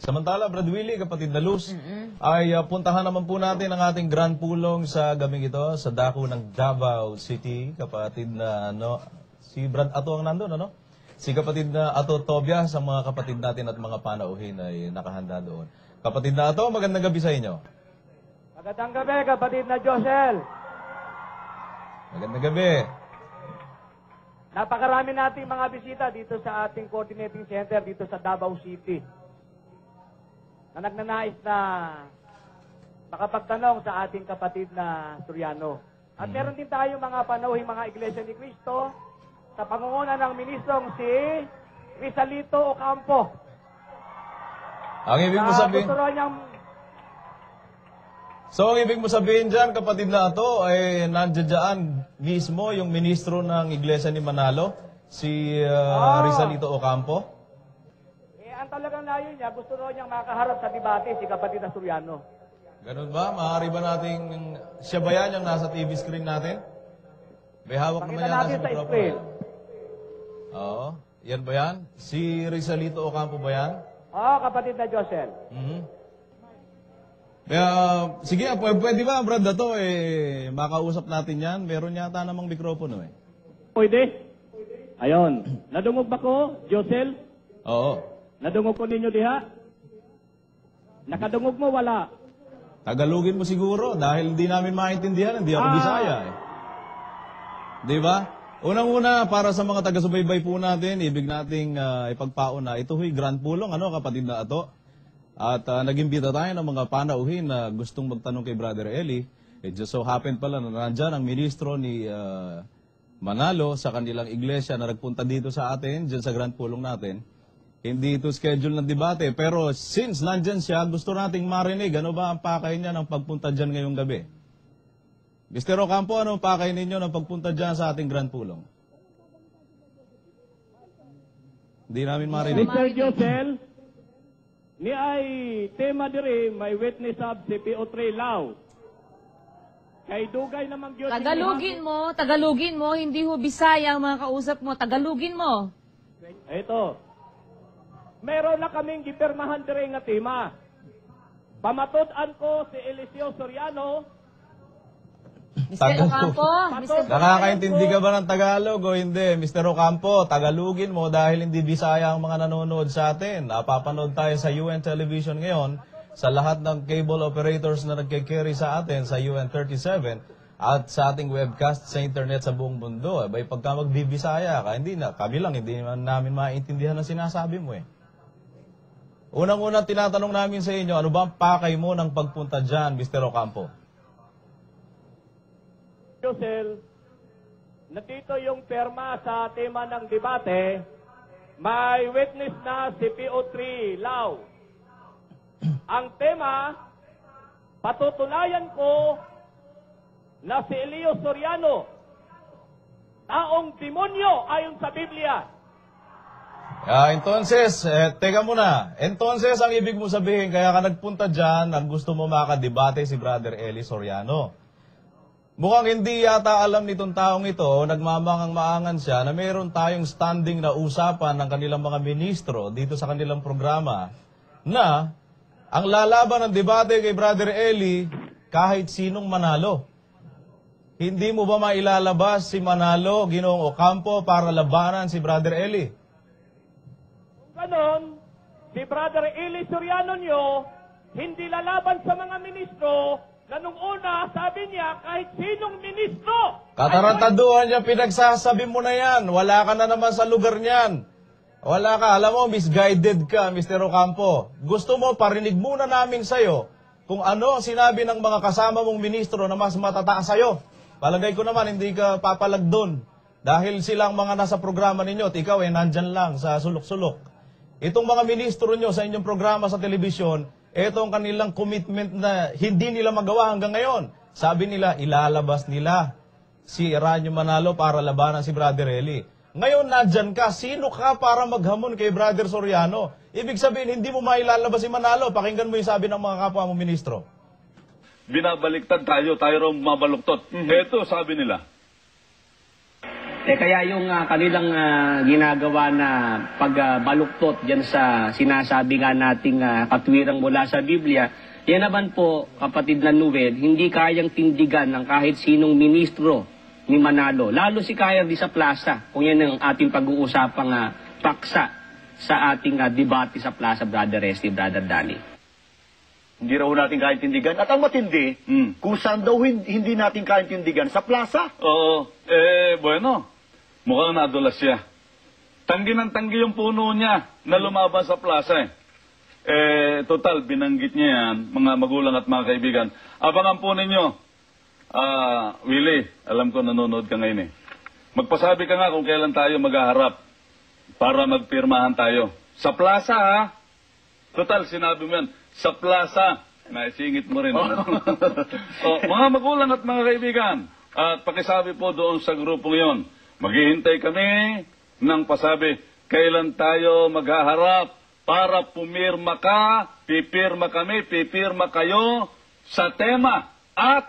Samantala, Brad Willie, kapatid na Luz, ay puntahan naman po natin ang ating grand pulong sa gabing ito sa dako ng Davao City. Kapatid na, si Brad Ato ang nandun, Si kapatid na Ato Tobia sa mga kapatid natin at mga panauhin ay nakahanda doon. Kapatid na Ato, magandang gabi sa inyo. Magandang gabi, kapatid na Josel. Magandang gabi. Napakarami nating mga bisita dito sa ating coordinating center dito sa Davao City na nagnanais na makapagtanong sa ating kapatid na Soriano. At meron din tayo mga panauhing mga Iglesia ni Cristo sa pangunguna ng ministrong si Rizalito Ocampo. Ang ibig mo sabihin... So, ang ibig mo sabihin dyan, kapatid na Ato, ay nandiyan dyan mismo yung ministro ng Iglesia ni Manalo, si Rizalito Ocampo? Ang talagang layo niya, gusto rin niyang makaharap sa debate si kapatid na Soriano. Ganun ba? Maaari ba nating... Siya ba yan yung nasa TV screen natin? May hawak naman yata sa microphone. Oo. Yan ba yan? Si Rizalito Ocampo ba yan? Oo, kapatid na Josel. Sige, pwede ba, Brad, to makausap natin yan? Meron yata namang mikropono Pwede. Ayon. Nadungog ba ko, Josel? Oo. Nadungog ko ninyo diha? Nakadungog mo, wala. Tagalogin mo siguro dahil hindi namin maintindihan. Hindi ako Bisaya Di ba? Unang-una, para sa mga taga-subaybay po natin, ibig nating ipagpauna. Ito huy, grand pulong, kapatid na Ato. At nag-imbita tayo ng mga panauhin na gustong magtanong kay Brother Eli. Just so happen pala na nandyan ang ministro ni Manalo sa kanilang iglesia na nagpunta dito sa atin, dyan sa grand pulong natin. Hindi ito schedule ng debate, pero since nandyan siya, gusto nating marinig, ano ba ang pakay niya ng pagpunta dyan ngayong gabi? Mr. Ocampo, ano ang pakay ninyo ng pagpunta dyan sa ating grand pulong? Hindi namin marinig. Mr. Josel, ni ay tema diri may witness of CPO3 Lao. Kay dugay namang Diyos. Tagalugin mo, hindi ho Bisaya ang mga kausap mo, Tagalugin mo. Ito. Meron na kaming gipirmahan diri nga tema. Pamatud-an ko si Eliseo Soriano. Mr. Ocampo, Nakakaintindi ka ba ng Tagalog o hindi? Mr. Ocampo, Tagalugin mo dahil hindi Bisaya ang mga nanonood sa atin. Napapanood tayo sa UN Television ngayon sa lahat ng cable operators na nagkikerry sa atin sa UN 37 at sa ating webcast sa internet sa buong mundo. Abay, pagka magbibisaya ka, kami lang, hindi namin maintindihan ang sinasabi mo Unang-unang tinatanong namin sa inyo, ano ba ang pakay mo ng pagpunta dyan, Mr. Ocampo? Josel, nandito yung perma sa tema ng debate, may witness na si PO3 Lao. Ang tema, patutunayan ko na si Elio Soriano, taong demonyo ayon sa Biblia. Entonces, teka muna. Entonces, ang ibig mo sabihin, kaya ka nagpunta dyan, ang gusto mo makadebate si Brother Eli Soriano. Mukhang hindi yata alam nitong taong ito, nagmamangang-maangan siya, na mayroon tayong standing na usapan ng kanilang mga ministro dito sa kanilang programa na ang lalaban ng debate kay Brother Eli kahit sinong manalo. Hindi mo ba mailalabas si Manalo, Ginoong Ocampo, para labanan si Brother Eli? Ganon, si Brother Eli Soriano nyo, hindi lalaban sa mga ministro na nung una, sabi niya, kahit sinong ministro. Katarantaduhan niya, pinagsasabi mo na yan. Wala ka na naman sa lugar niyan. Wala ka. Alam mo, misguided ka, Mr. Ocampo. Gusto mo, parinig muna namin sa'yo kung ano ang sinabi ng mga kasama mong ministro na mas matataas sa'yo. Palagay ko naman, hindi ka papalag doon. Dahil silang mga nasa programa ninyo at ikaw nandyan lang sa sulok-sulok. Itong mga ministro nyo sa inyong programa sa telebisyon, ito ang kanilang commitment na hindi nila magawa hanggang ngayon. Sabi nila, ilalabas nila si Eranio Manalo para labanan si Brother Eli. Ngayon, nandyan ka. Sino ka para maghamon kay Brother Soriano? Ibig sabihin, hindi mo mailalabas si Manalo. Pakinggan mo yung sabi ng mga kapwa mo ministro. Binabaliktad tayo raw mabaluktot. Ito, sabi nila. Kaya yung kanilang ginagawa na pagbaluktot dyan sa sinasabi nga nating katwirang mula sa Biblia, yan naman po, kapatid na Noel, hindi kayang tindigan ng kahit sinong ministro ni Manalo. Lalo si Kaya di sa plaza, kung yan ang ating pag-uusapang paksa sa ating debate sa plaza, Brother Resty, Brother Danny. Hindi raw natin kaintindigan. At ang matindi, kung saan daw hindi natin kaintindigan, sa plaza. Oo. Bueno. Mukhang nadulas siya. Tanggi ng tanggi yung puno niya na lumaban sa plaza total, binanggit niya yan, mga magulang at mga kaibigan. Abangan po ninyo. Willie, alam ko nanonood ka ngayon Magpasabi ka nga kung kailan tayo maghaharap para magpirmahan tayo. Sa plaza, ha? Total, sinabi mo yan. Sa plaza. Naisingit mo rin. Mga magulang at mga kaibigan, at pakisabi po doon sa grupong yon. Maghihintay kami ng pasabi, kailan tayo maghaharap para pumirma ka, pipirma kami, pipirma kayo sa tema at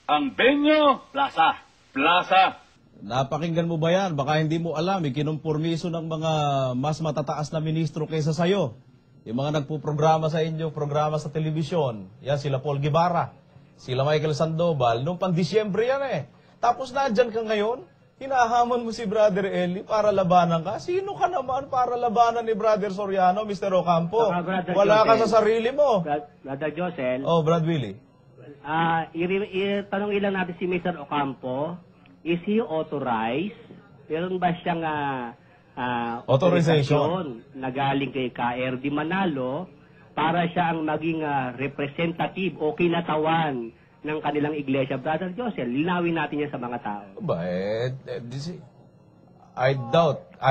ang venue, plaza. Plaza. Napakinggan mo ba yan? Baka hindi mo alam, ikinumpormiso ng mga mas matataas na ministro kaysa sayo. Yung mga nagpuprograma sa inyo, programa sa telebisyon, yan sila Paul Guevara, sila Michael Sandoval, nung pan-Disyembre yan Tapos nandyan ka ngayon, hinahamon mo si Brother Eli para labanan ka. Sino ka naman para labanan ni Brother Soriano, Mr. Ocampo? Wala ka sa sarili mo. Brother Josel, Oh, Brad Willie. tanong ilang natin si Mr. Ocampo, is he authorized? Meron ba siyang Authorization na galing kay KRD Manalo para siya ang maging representative o kinatawan ng kanilang iglesia? Brother Josel, linawin natin yan sa mga tao. I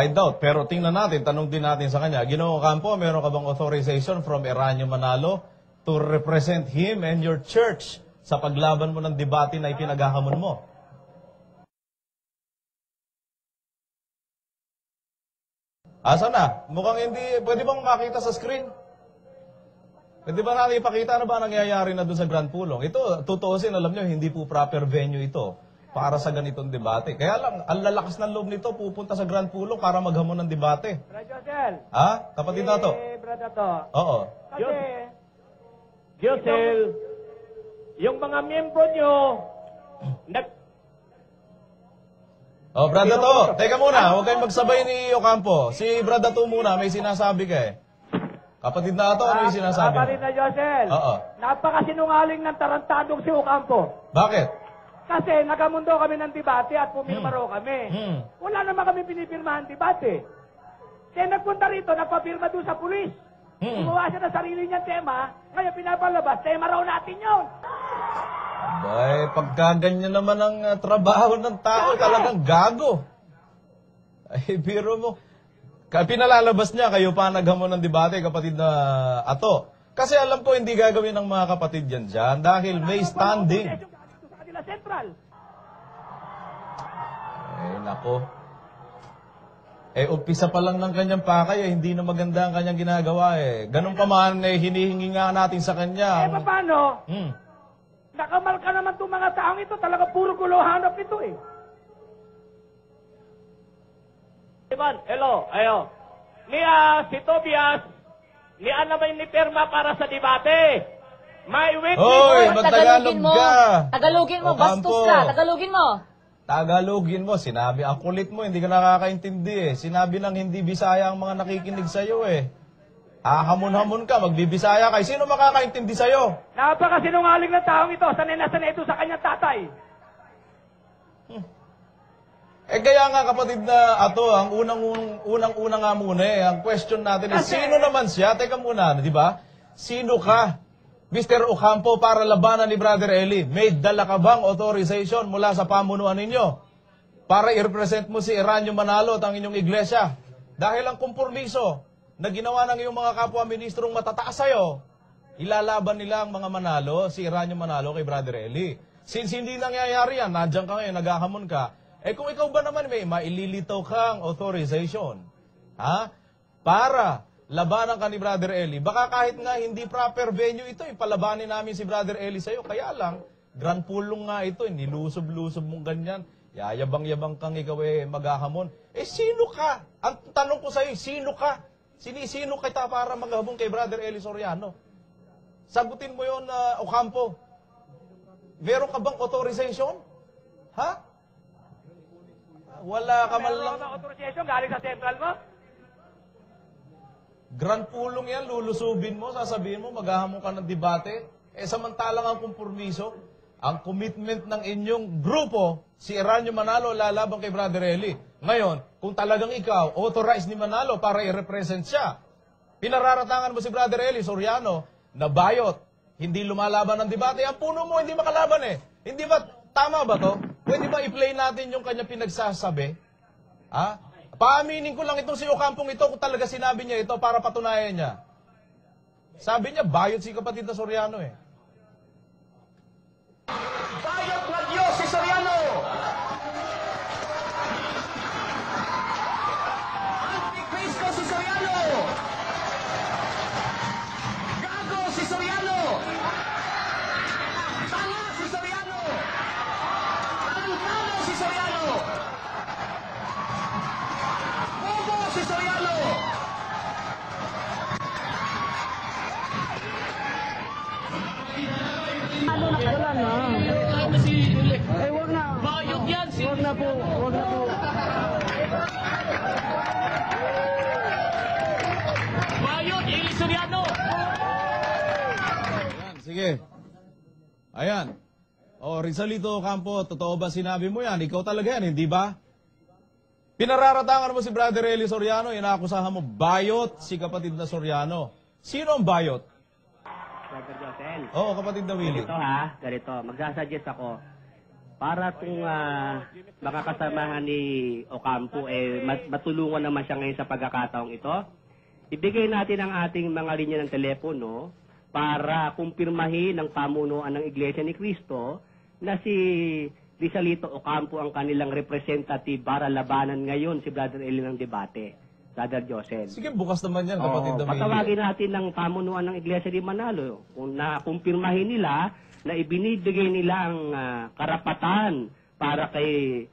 doubt. Pero tingnan natin, tanong din natin sa kanya, Ginoong Ocampo, meron ka bang authorization from Eranio Manalo to represent him and your church sa paglaban mo ng debate na ipinaghahamon mo? Asa na? Mukhang hindi. Pwede bang makita sa screen? Pwede ba natin ipakita na ba nangyayari na doon sa Grand Pulong? Ito, tutuusin, alam nyo, hindi po proper venue ito para sa ganitong debate. Kaya lang, ang lalakas ng loob nito, pupunta sa Grand Pulong para maghamon ng debate. Brad Josel. Ha? Kapatid na to? Brad to. Oo. Kasi, Josel, yung mga miyembro nyo, Oh, Brad Dato, teka muna, huwag kayong magsabay ni Ocampo. Si Brad Dato muna, may sinasabi ka Kapatid na ito, ano yung sinasabi mo? Kapatid na Josel. Oo. Napakasinungaling ng tarantadong si Ocampo. Bakit? Kasi nagamundo kami ng debate at pumirma raw kami. Wala naman kami pinipirmahan debate. Kaya nagpunta rito, nagpapirma doon sa pulis. Gumawa siya ng sarili niyang tema, ngayon pinapalabas, tema raw natin yun. Bay, pagkaganyan naman ang trabaho ng tao, talagang gago. Ay, biro mo. Pinalalabas niya, kayo pa naghamon ng debate, kapatid na Ato. Kasi alam ko hindi gagawin ng mga kapatid yan dyan dahil may standing. Sa kanila central. Ay, nako. Umpisa pa lang ng kanyang pakay, hindi na maganda ang kanyang ginagawa Ganun pa man, hinihingi nga natin sa kanya. Paano? Nakamal ka naman itong mga taong ito, talaga puro gulo hanap ito Ivan, hello, ayo. Si Tobias, ano ba yung perma para sa debate? May witness. Hoy, magtagalog ka. Tagalogin mo, bastos ka. Tagalogin mo. Tagalogin mo, sinabi, ang kulit mo, hindi ka nakakaintindi Sinabi ng hindi Bisaya ang mga nakikinig sa'yo hamon-hamon ka, magbibisaya ka. Sino makakaintindi sa'yo? Napakasinungaling ng taong ito. Sanay na sanay ito sa kanyang tatay. Kaya nga kapatid na Ato, ang unang-una nga muna ang question natin sino naman siya? Teka muna, di ba? Sino ka? Mr. Ocampo para labanan ni Brother Eli. May dala ka bang authorization mula sa pamunuan ninyo para i-represent mo si Eranio Manalo at ang inyong iglesia? Dahil ang kompromiso na ginawa ng iyong mga kapwa-ministrong matataas sa'yo, ilalaban nila ang mga Manalo, si Eranio Manalo kay Brother Eli. Since hindi nangyayari yan, nadyan ka ngayon, naghahamon ka, kung ikaw ba naman may maililitaw kang authorization, para labanan ka ni Brother Eli, baka kahit nga hindi proper venue ito, palabanin namin si Brother Eli sa'yo. Kaya lang, Grand Pulong nga ito, nilusob-lusob mong ganyan. Yayabang-yabang kang ikaw maghahamon. Sino ka? Ang tanong ko sa'yo, sino ka? Sinisino kita para maghabong kay Brother Eli Soriano? Sagutin mo yon, Ocampo. Meron ka bang authorization? Ha? Wala ka man lang. Meron ka bang authorization galing sa central mo? Grand pulong yan, lulusubin mo, sasabihin mo, maghahamon ka ng debate. Samantalang ang kompromiso, ang commitment ng inyong grupo, si Eranio Manalo lalaban kay Brother Eli. Ngayon, kung talagang ikaw, authorized ni Manalo para i-represent siya, pinararatangan mo si Brother Eli Soriano na bayot, hindi lumalaban ng debate, ang puno mo hindi makalaban eh. Hindi ba, tama ba to? Pwede ba i-play natin yung kanya pinagsasabi? Ha? Paaminin ko lang itong si Ocampong ito kung talaga sinabi niya ito para patunayan niya. Sabi niya, bayot si kapatid na Soriano eh. Bayot na Diyos si Soriano! Antikristo si Soriano! Gago si Soriano! Tanga si Soriano! Tarantado si Soriano! Bobo si Soriano! Ayan, sige. Ayan. O, Rizalito Ocampo, totoo ba sinabi mo yan? Ikaw talaga yan, hindi ba? Pinararatangan mo si Brother Eli Soriano, inaakusahan mo, bayot si kapatid na Soriano. Sino ang bayot? Brother Josel. Oo, kapatid na Willie. Ganito. Magsasuggest ako. Para kung makakasamahan ni Ocampo, matulungan naman siya ngayon sa pagkakataong ito. Ibigay natin ang ating mga linya ng telepono para kumpirmahin ng pamunuan ng Iglesia ni Cristo na si Rizalito Ocampo ang kanilang representative para labanan ngayon si Brother Eli ng debate. Brother Josel. Sige, bukas naman yan, kapatid na Willie. Patawagin natin ng pamunuan ng Iglesia ni Manalo kung kumpirmahin nila na ibinibigay nila ang karapatan para kay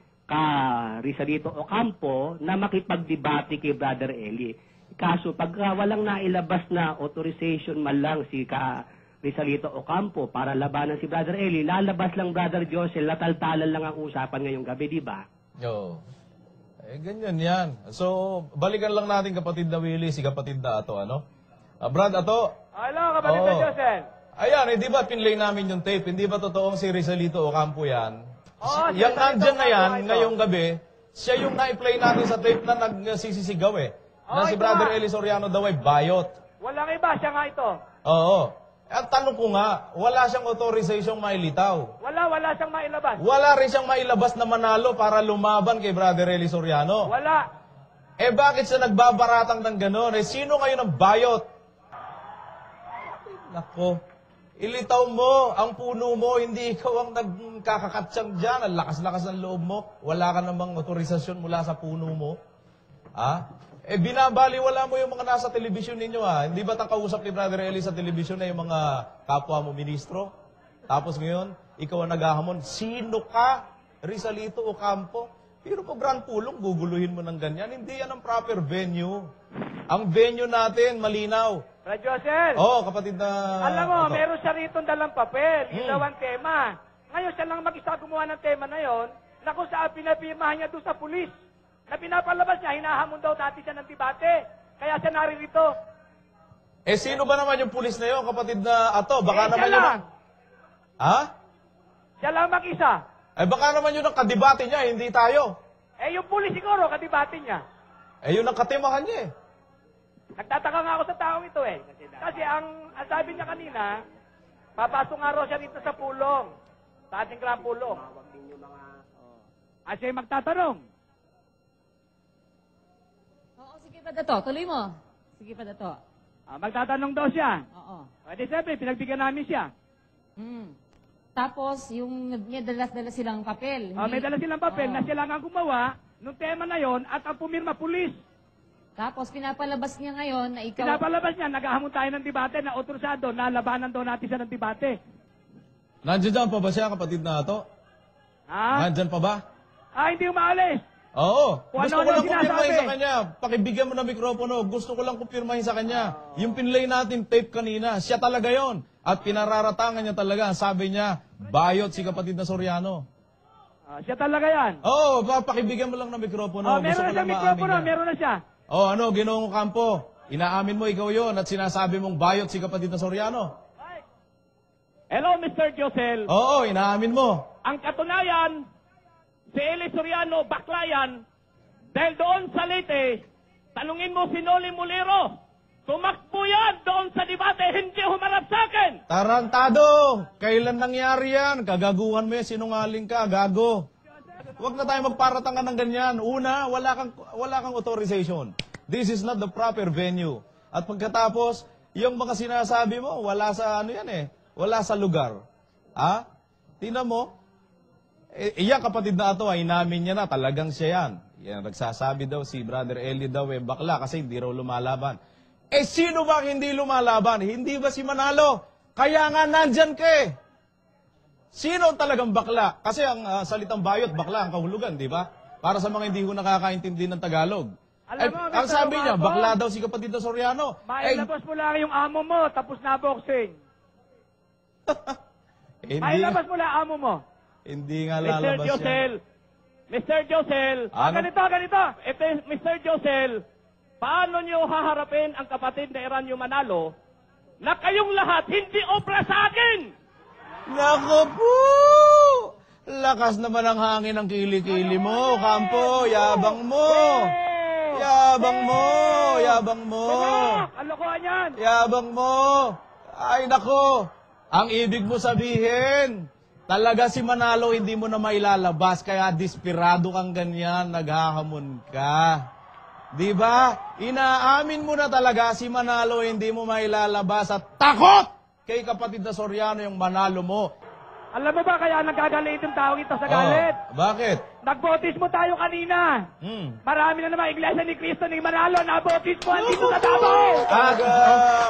Rizalito Ocampo na makipagdebate kay Brother Eli. Kaso pag walang nailabas na authorization man lang si Rizalito Ocampo para labanan si Brother Eli, lalabas lang Brother Josel, nataltalan lang ang usapan ngayong gabi, di ba? Oo. Ganyan yan. So, balikan lang natin kapatid na Willie, si kapatid na Ato, ano? Brad, Ato. Hello, kapatid na Oo. Joseph. Ayan, hindi ba pinlay namin yung tape? Hindi ba totoong si Rizalito Ocampo yan? Oo, si Yung Rizalito nandyan na yan, Ocampo ito. ngayong gabi, siya yung na-play natin sa tape na nagsisisigaw eh. Na si ito Brother nga. Eli Soriano daw ay bayot. Walang iba, siya nga ito. Oo. Ang tanong ko nga, wala siyang authorization mailitaw. Wala siyang mailabas. Wala rin siyang mailabas na Manalo para lumaban kay Brother Eli Soriano. Wala. Bakit siya nagbabaratang ng gano'n? Sino ngayon ang bayot? Nako, ilitaw mo ang puno mo, hindi ikaw ang nagkakakatsyang dyan. Ang lakas-lakas ng loob mo. Wala ka namang otorisasyon mula sa puno mo. Ha? Binabaliwala mo yung mga nasa telebisyon ninyo, ha? Hindi ba kausap ni Brother Eli sa telebisyon na yung mga kapwa mo ministro? Tapos ngayon, ikaw ang naghahamon. Sino ka? Rizalito Ocampo? Pero po, Grand Pulong, guguluhin mo ng ganyan. Hindi yan ang proper venue. Ang venue natin, malinaw. Brad Josel. Oo, kapatid na... Alam mo, Ato. meron siya rito dalang papel. Yun daw ang tema. Ngayon siya lang mag-isa gumawa ng tema na yon na kung saan pinapirmahan niya doon sa pulis. Na pinapalabas niya, hinahamon daw dati siya ng debate. Kaya siya naririto. Sino ba naman yung pulis na yun, kapatid na Ato? Baka siya naman yun... lang. Ha? Siya lang mag-isa. Baka naman yun ang kadebate niya, hindi tayo. Yung pulis siguro, kadebate niya. Yun ang katimahan niya eh. Nagtataka nga ako sa taong ito eh. Kasi ang sabi niya kanina, papasok nga raw siya dito sa pulong. Sa ating Grand Pulong. At siya magtatanong. Oo, sige pa dato. Tuloy mo. Sige pa dato. Magtatanong daw siya. Oo. Pwede siyempre, pinagbigyan namin siya. Tapos, yung may dalas-dala silang papel. May dala silang papel na siya lang ang gumawa nung tema na yon at ang pumirma pulis. Tapos, pinapalabas niya ngayon na ikaw... Pinapalabas niya, naghahamon tayo ng debate na otorisado na labanan daw natin siya ng debate. Nandiyan dyan pa ba siya, kapatid na Ato? Ha? Nandiyan pa ba? Hindi umaalis. Oo. Kung Gusto ko ano-ano lang kumpirmahin sinasabi. sa kanya. Pakibigyan mo ng mikropono. Gusto ko lang kumpirmahin sa kanya. Yung pinlay natin tape kanina, siya talaga yon. At pinararatangan niya talaga. Sabi niya, bayot si kapatid na Soriano. Siya talaga yan. Oo, pakibigyan mo lang ng mikropono. Meron na siya mikropono, meron na siya. Ano, Ginoong Campo? Inaamin mo ikaw yon at sinasabi mong bayot si kapatid na Soriano. Hello, Mr. Josel. Oo, inaamin mo. Ang katunayan, si Eli Soriano, bakla yan, dahil doon sa Leyte, tanungin mo si Noli Mulero, tumakbo yan doon sa debate, hindi humarap sa akin. Tarantado! Kailan nangyari yan? Kagaguhan mo yan, sinungaling ka, gago. Huwag na tayo magparatangan ng ganyan. Una, wala kang authorization. This is not the proper venue. At pagkatapos, yung mga sinasabi mo, wala sa ano yan wala sa lugar. Tingnan mo, iyan kapatid na ito, ay namin niya na, talagang siya yan. Yan, nagsasabi daw si Brother Eli daw bakla kasi hindi raw lumalaban. Sino ba hindi lumalaban? Hindi ba si Manalo? Kaya nga nandyan ka Sino talagang bakla? Kasi ang salitang bayot, bakla, ang kahulugan, di ba? Para sa mga hindi ko nakakaintindi ng Tagalog. Alam mo, Ang Mr. sabi niya, Ocampo, bakla daw si kapatid na Soriano. Mailabas mo lang yung amo mo, tapos na boxing. Hindi, Mailabas mo lang amo mo. hindi nga Mr. lalabas yan. Josel, Mr. Josel, Ganito. Mr. Josel, paano niyo haharapin ang kapatid na Eranio Manalo na kayong lahat hindi obra sa akin? Naku po! Lakas naman ang hangin ng kilikili mo, Campo. Yabang mo. Yabang mo. Yabang mo. Kalokohan yan. Yabang mo. Ay, nako. Ang ibig mo sabihin, talaga si Manalo hindi mo na mailalabas, kaya desperado kang ganyan, naghahamon ka. Di ba? Inaamin mo na talaga si Manalo hindi mo mailalabas at takot kay kapatid na Soriano yung Manalo mo. Alam mo ba kaya nagagalit yung tao ito sa galit? Bakit? Nagbotismo tayo kanina. Marami na naman iglesia ni Cristo ni Manalo na botismo dito sa Davao.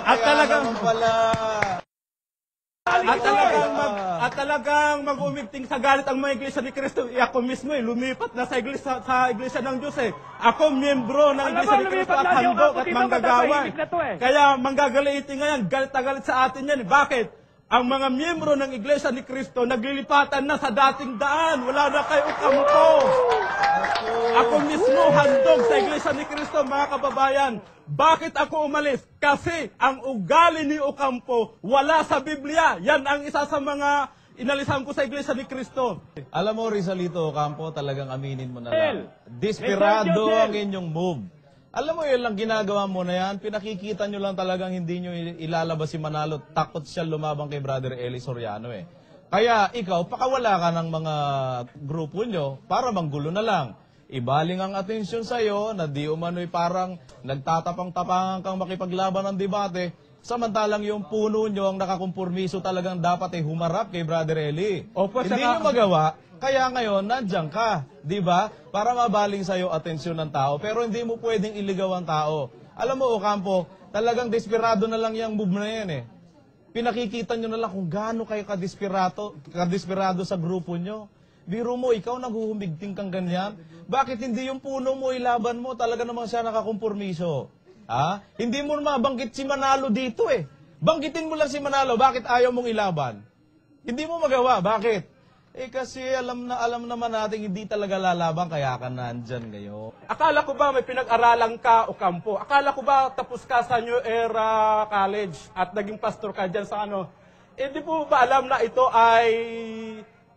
At talagang pala. At talagang mag-umigting sa galit ang mga iglesia ni Cristo. Ako mismo lumipat na sa iglesia ng Diyos Ako miyembro ng iglesia ni Cristo at handog at manggagawa. Kaya manggagalitin ngayon, galit na galit sa atin yan. Bakit? Ang mga miyembro ng iglesia ni Cristo naglilipatan na sa dating daan. Wala na kay Ocampo. Ako mismo handog sa iglesia ni Cristo, mga kababayan. Bakit ako umalis? Kasi ang ugali ni Ocampo wala sa Biblia. Yan ang isa sa mga inalisan ko sa iglesia ni Cristo. Alam mo, Rizalito Ocampo, talagang aminin mo na lang. Desperado ang inyong move. Alam mo, yun lang ginagawa mo na yan. Pinakikita nyo lang talagang hindi nyo ilalabas si Manalo. Takot siya lumabang kay Brother Eli Soriano Kaya ikaw, pakawala ka ng mga grupo nyo para manggulo na lang. Ibaling ang atensyon sa'yo na di umano'y parang nagtatapang-tapangan kang makipaglaban ng debate. Samantalang yung puno nyo ang nakakumpormiso talagang dapat humarap kay Brother Eli. Hindi nyo magawa. Kaya ngayon, nandiyan ka, di ba? Para mabaling sa'yo atensyon ng tao, pero hindi mo pwedeng iligaw ang tao. Alam mo, Ocampo, talagang desperado na lang yung move na yan Pinakikita nyo na lang kung gaano kayo kadesperado sa grupo nyo. Biro mo, ikaw naghuhumigting kang ganyan. Bakit hindi yung puno mo, ilaban mo, talaga naman siya nakakompormiso? Hindi mo mabanggit si Manalo dito Banggitin mo lang si Manalo, bakit ayaw mong ilaban? Hindi mo magawa, bakit? Kasi alam naman natin hindi talaga lalaban, kaya ka nandyan ngayon. Akala ko ba may pinag-aralan ka, Ocampo? Akala ko ba tapos ka sa New Era College at naging pastor ka dyan sa di po ba alam na ito ay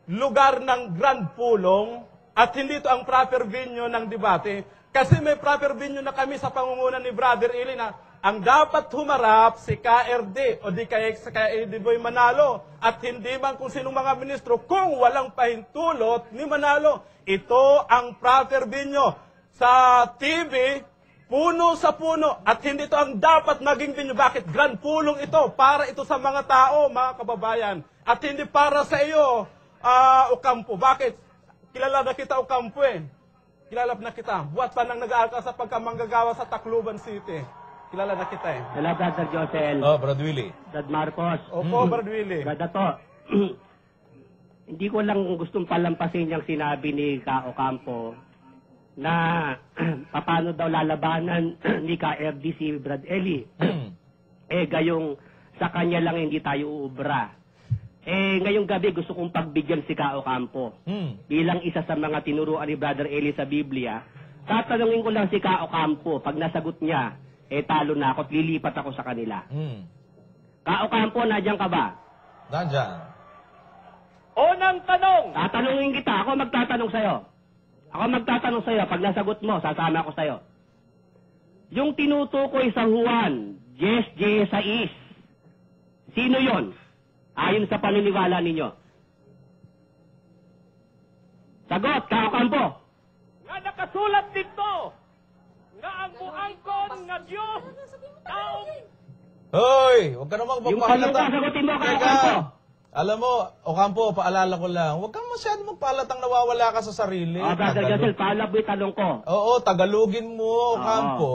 lugar ng Grand Pulong at hindi ito ang proper venue ng debate? Kasi may proper venue na kami sa pangunguna ni Brother Eli na ang dapat humarap si KRD o di kaya sa KRD Boy Manalo at hindi man kung sinong mga ministro kung walang pahintulot ni Manalo. Ito ang proper venue. Sa TV, puno sa puno at hindi ito ang dapat maging venue. Bakit? Grand Pulong ito. Para ito sa mga tao, mga kababayan. At hindi para sa iyo, Ocampo. Bakit? Kilala na kita, Ocampo Kilala na kita. Buat pa nang nag-aaral ka sa pagkamanggagawa sa Tacloban City. Kilala na kita Hello, Brother Josel. Brad Willie. Brad Marcos. Opo, Brad Willie. Brad Dato. hindi ko lang gustong palampasin yung sinabi ni Ka Ocampo na paano daw lalabanan ni Ka RD si Brad Eli. Gayong sa kanya lang hindi tayo uubra. Ngayong gabi gusto kong pagbigyan si Ka Ocampo. Bilang isa sa mga tinuruan ni Brother Eli sa Biblia, tatanungin ko lang si Ka Ocampo, pag nasagot niya, talo na ako at lilipat ako sa kanila. Ka Ocampo, nandiyan ka ba? Nandyan. Unang tanong. Tatanungin kita, ako magtatanong sa'yo. Ako magtatanong sa'yo, pag nasagot mo, sasama ako sa'yo. Yung tinutukoy sa Juan, 10:16, sino yon? Ayon sa paniniwala ninyo. Sagot, Ka Ocampo. Nga nakasulat dito nga ang buangkon nga Diyos taong Hoy, huwag ka namang Yung magpahalata. tanong sagutin mo, Ka Teka, Ocampo. alam mo, Ocampo, paalala ko lang, huwag kang masyadong magpahalatang nawawala ka sa sarili. Brother Gazelle, paalab mo yung tanong ko. Oo, Tagalogin mo, Ocampo.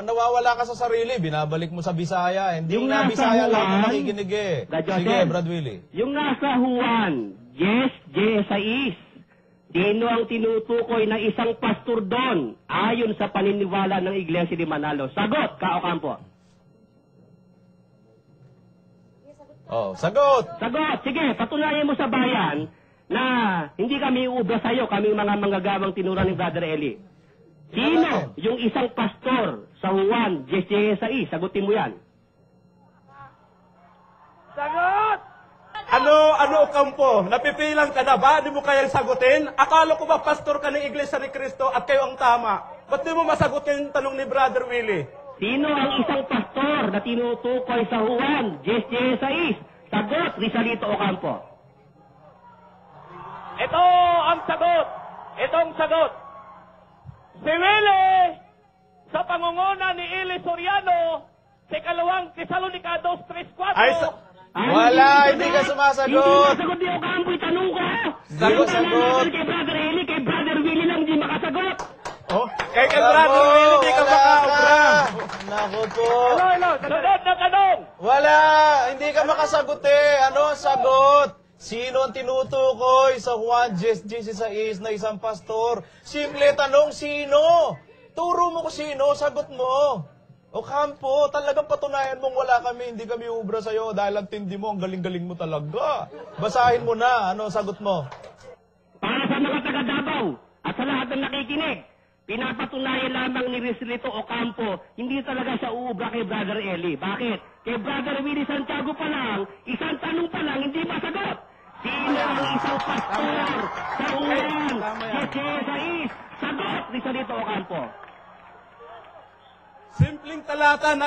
Nawawala ka sa sarili, binabalik mo sa Bisaya. Hindi Yung na nasa Bisaya lang Juan, na nakikinig eh. Brother Sige, Gazelle. Brad Willie. Yung nasa Juan, 10:16, sino ang tinutukoy na isang pastor doon ayon sa paniniwala ng Iglesia ni Manalo? Sagot, Ka Ocampo. Oh, sagot! Sagot! Sige, patunayan mo sa bayan na hindi kami uubra sa'yo, kami mga manggagawang tinuran ni Brother Eli. Sino yung isang pastor sa Juan 10:16? Sagutin mo yan. sagot. Ano, Ocampo? Napipilang ka na ba? Di mo kayang sagutin? Akala ko ba pastor ka ng Iglesia ni Cristo at kayo ang tama? Ba't di mo masagutin yung tanong ni Brother Willie? Sino ang isang pastor na tinutukoy sa Juan 10:16? Sagot, Rizalito Ocampo. Ito ang sagot. Itong sagot. Si Willie, sa pangunguna ni Eli Soriano, sa ikalawang Tesalonica 2:3-4. Ay, Wala, hindi ka sumasagot. Hindi sagot ni Ocampo, itanong ko. Hindi ko sagot. Kay Brother Eli, kay Brother Willie lang hindi makasagot. Oh, kay Alam Brother mo, Willie, di ka wala makaobra. Naku po. Hello. Sunod na tanong. Wala, hindi ka makasagot eh. Ano ang sagot? Sino ang tinutukoy sa Juan 10:16 na isang pastor? Simple tanong, sino? Turo mo ko sino, sagot mo. Ocampo, talagang patunayan mong wala kami, hindi kami ubra sa'yo dahil ang tindi mo, ang galing-galing mo talaga. Basahin mo na, ano sagot mo? Para sa mga taga-Davao at sa lahat ng nakikinig, pinapatunayan lamang ni Rizalito Ocampo, hindi talaga siya uubra kay Brother Eli. Bakit? Kay Brother Willie Santiago pa lang, isang tanong pa lang, hindi masagot. Sino ang isang pastor sa Juan 10:16? Sagot, Rizalito Ocampo. Simpleng talata na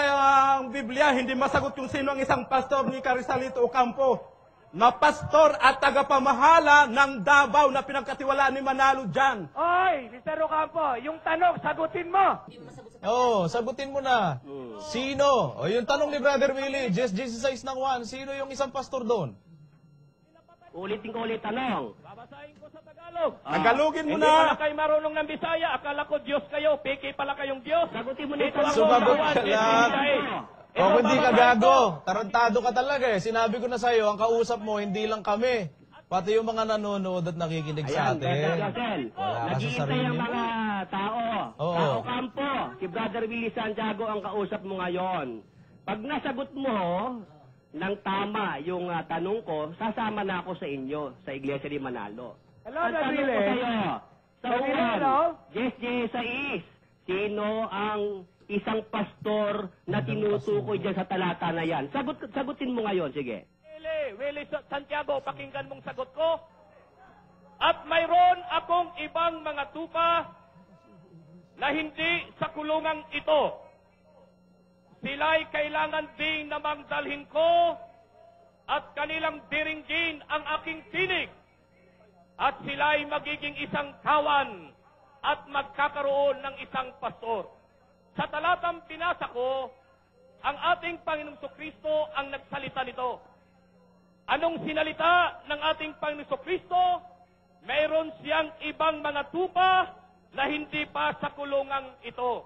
ang Biblia, hindi masagot kung sino ang isang pastor ni Rizalito Ocampo. Na pastor at tagapamahala ng Davao na pinagkatiwalaan ni Manalo dyan. Oy, Mr. Ocampo, yung tanong, sagutin mo. Oh, sagutin mo na. Sino? O yung tanong ni Brother Willie, 10:16 ng Juan, sino yung isang pastor doon? Ulitin ko ulit tanong. Babasahin ko sa Tagalog. Tagalogin mo Hindi pala na. kayo marunong ng Bisaya. Akala ko Diyos kayo. Peke pala kayong Diyos. Sagutin mo na Dito ito. ako, Sumagot Juan ka lang. 10:16. O kung di ka babasahin gago, ko. tarantado ka talaga eh. Sinabi ko na sa'yo, ang kausap mo, hindi lang kami. Pati yung mga nanonood at nakikinig sa Ayan, atin. Brother Gazelle. Wala ka sa Nag-iintay sarili ang mo. mga tao. Oo. Sa Ocampo, si Brother Willie Santiago ang kausap mo ngayon. Pag nasagot mo ng tama yung tanong ko, sasama na ako sa inyo, sa Iglesia ni Manalo. Hello, Ang tanong ko Brother Willie. sa'yo, sa Brother Willie, Juan, hello? 10:16, sino ang isang pastor na tinutukoy dyan sa talata na yan? Sagutin mo ngayon, sige. Willie Santiago, pakinggan mong sagot ko. At mayroon akong ibang mga tupa na hindi sa kulungang ito. Sila'y kailangan din namang dalhin ko at kanilang diringgin ang aking tinig. At sila'y magiging isang kawan at magkakaroon ng isang pastor. Sa talatang pinasa ko, ang ating Panginoong Kristo ang nagsalita nito. Anong sinalita ng ating Panginoong Kristo? Mayroon siyang ibang mga tupa na hindi pa sa kulungang ito.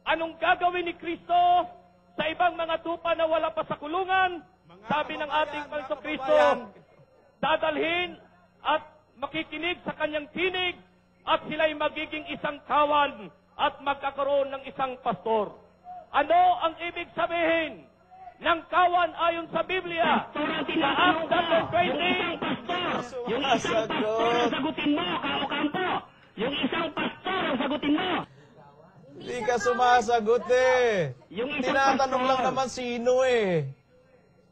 Anong gagawin ni Kristo sa ibang mga tupa na wala pa sa kulungan? Sabi ng ating Panginoong Kristo, dadalhin at makikinig sa kanyang tinig at sila'y magiging isang kawan at magkakaroon ng isang pastor. Ano ang ibig sabihin ng kawan ayon sa Biblia? Sa Acts chapter 20, Yung isang pastor ang sagutin mo, Ocampo. Yung isang pastor ang sagutin mo. Hindi ka sumasagot eh. Yung isang Tinatanong pastor. lang naman sino eh.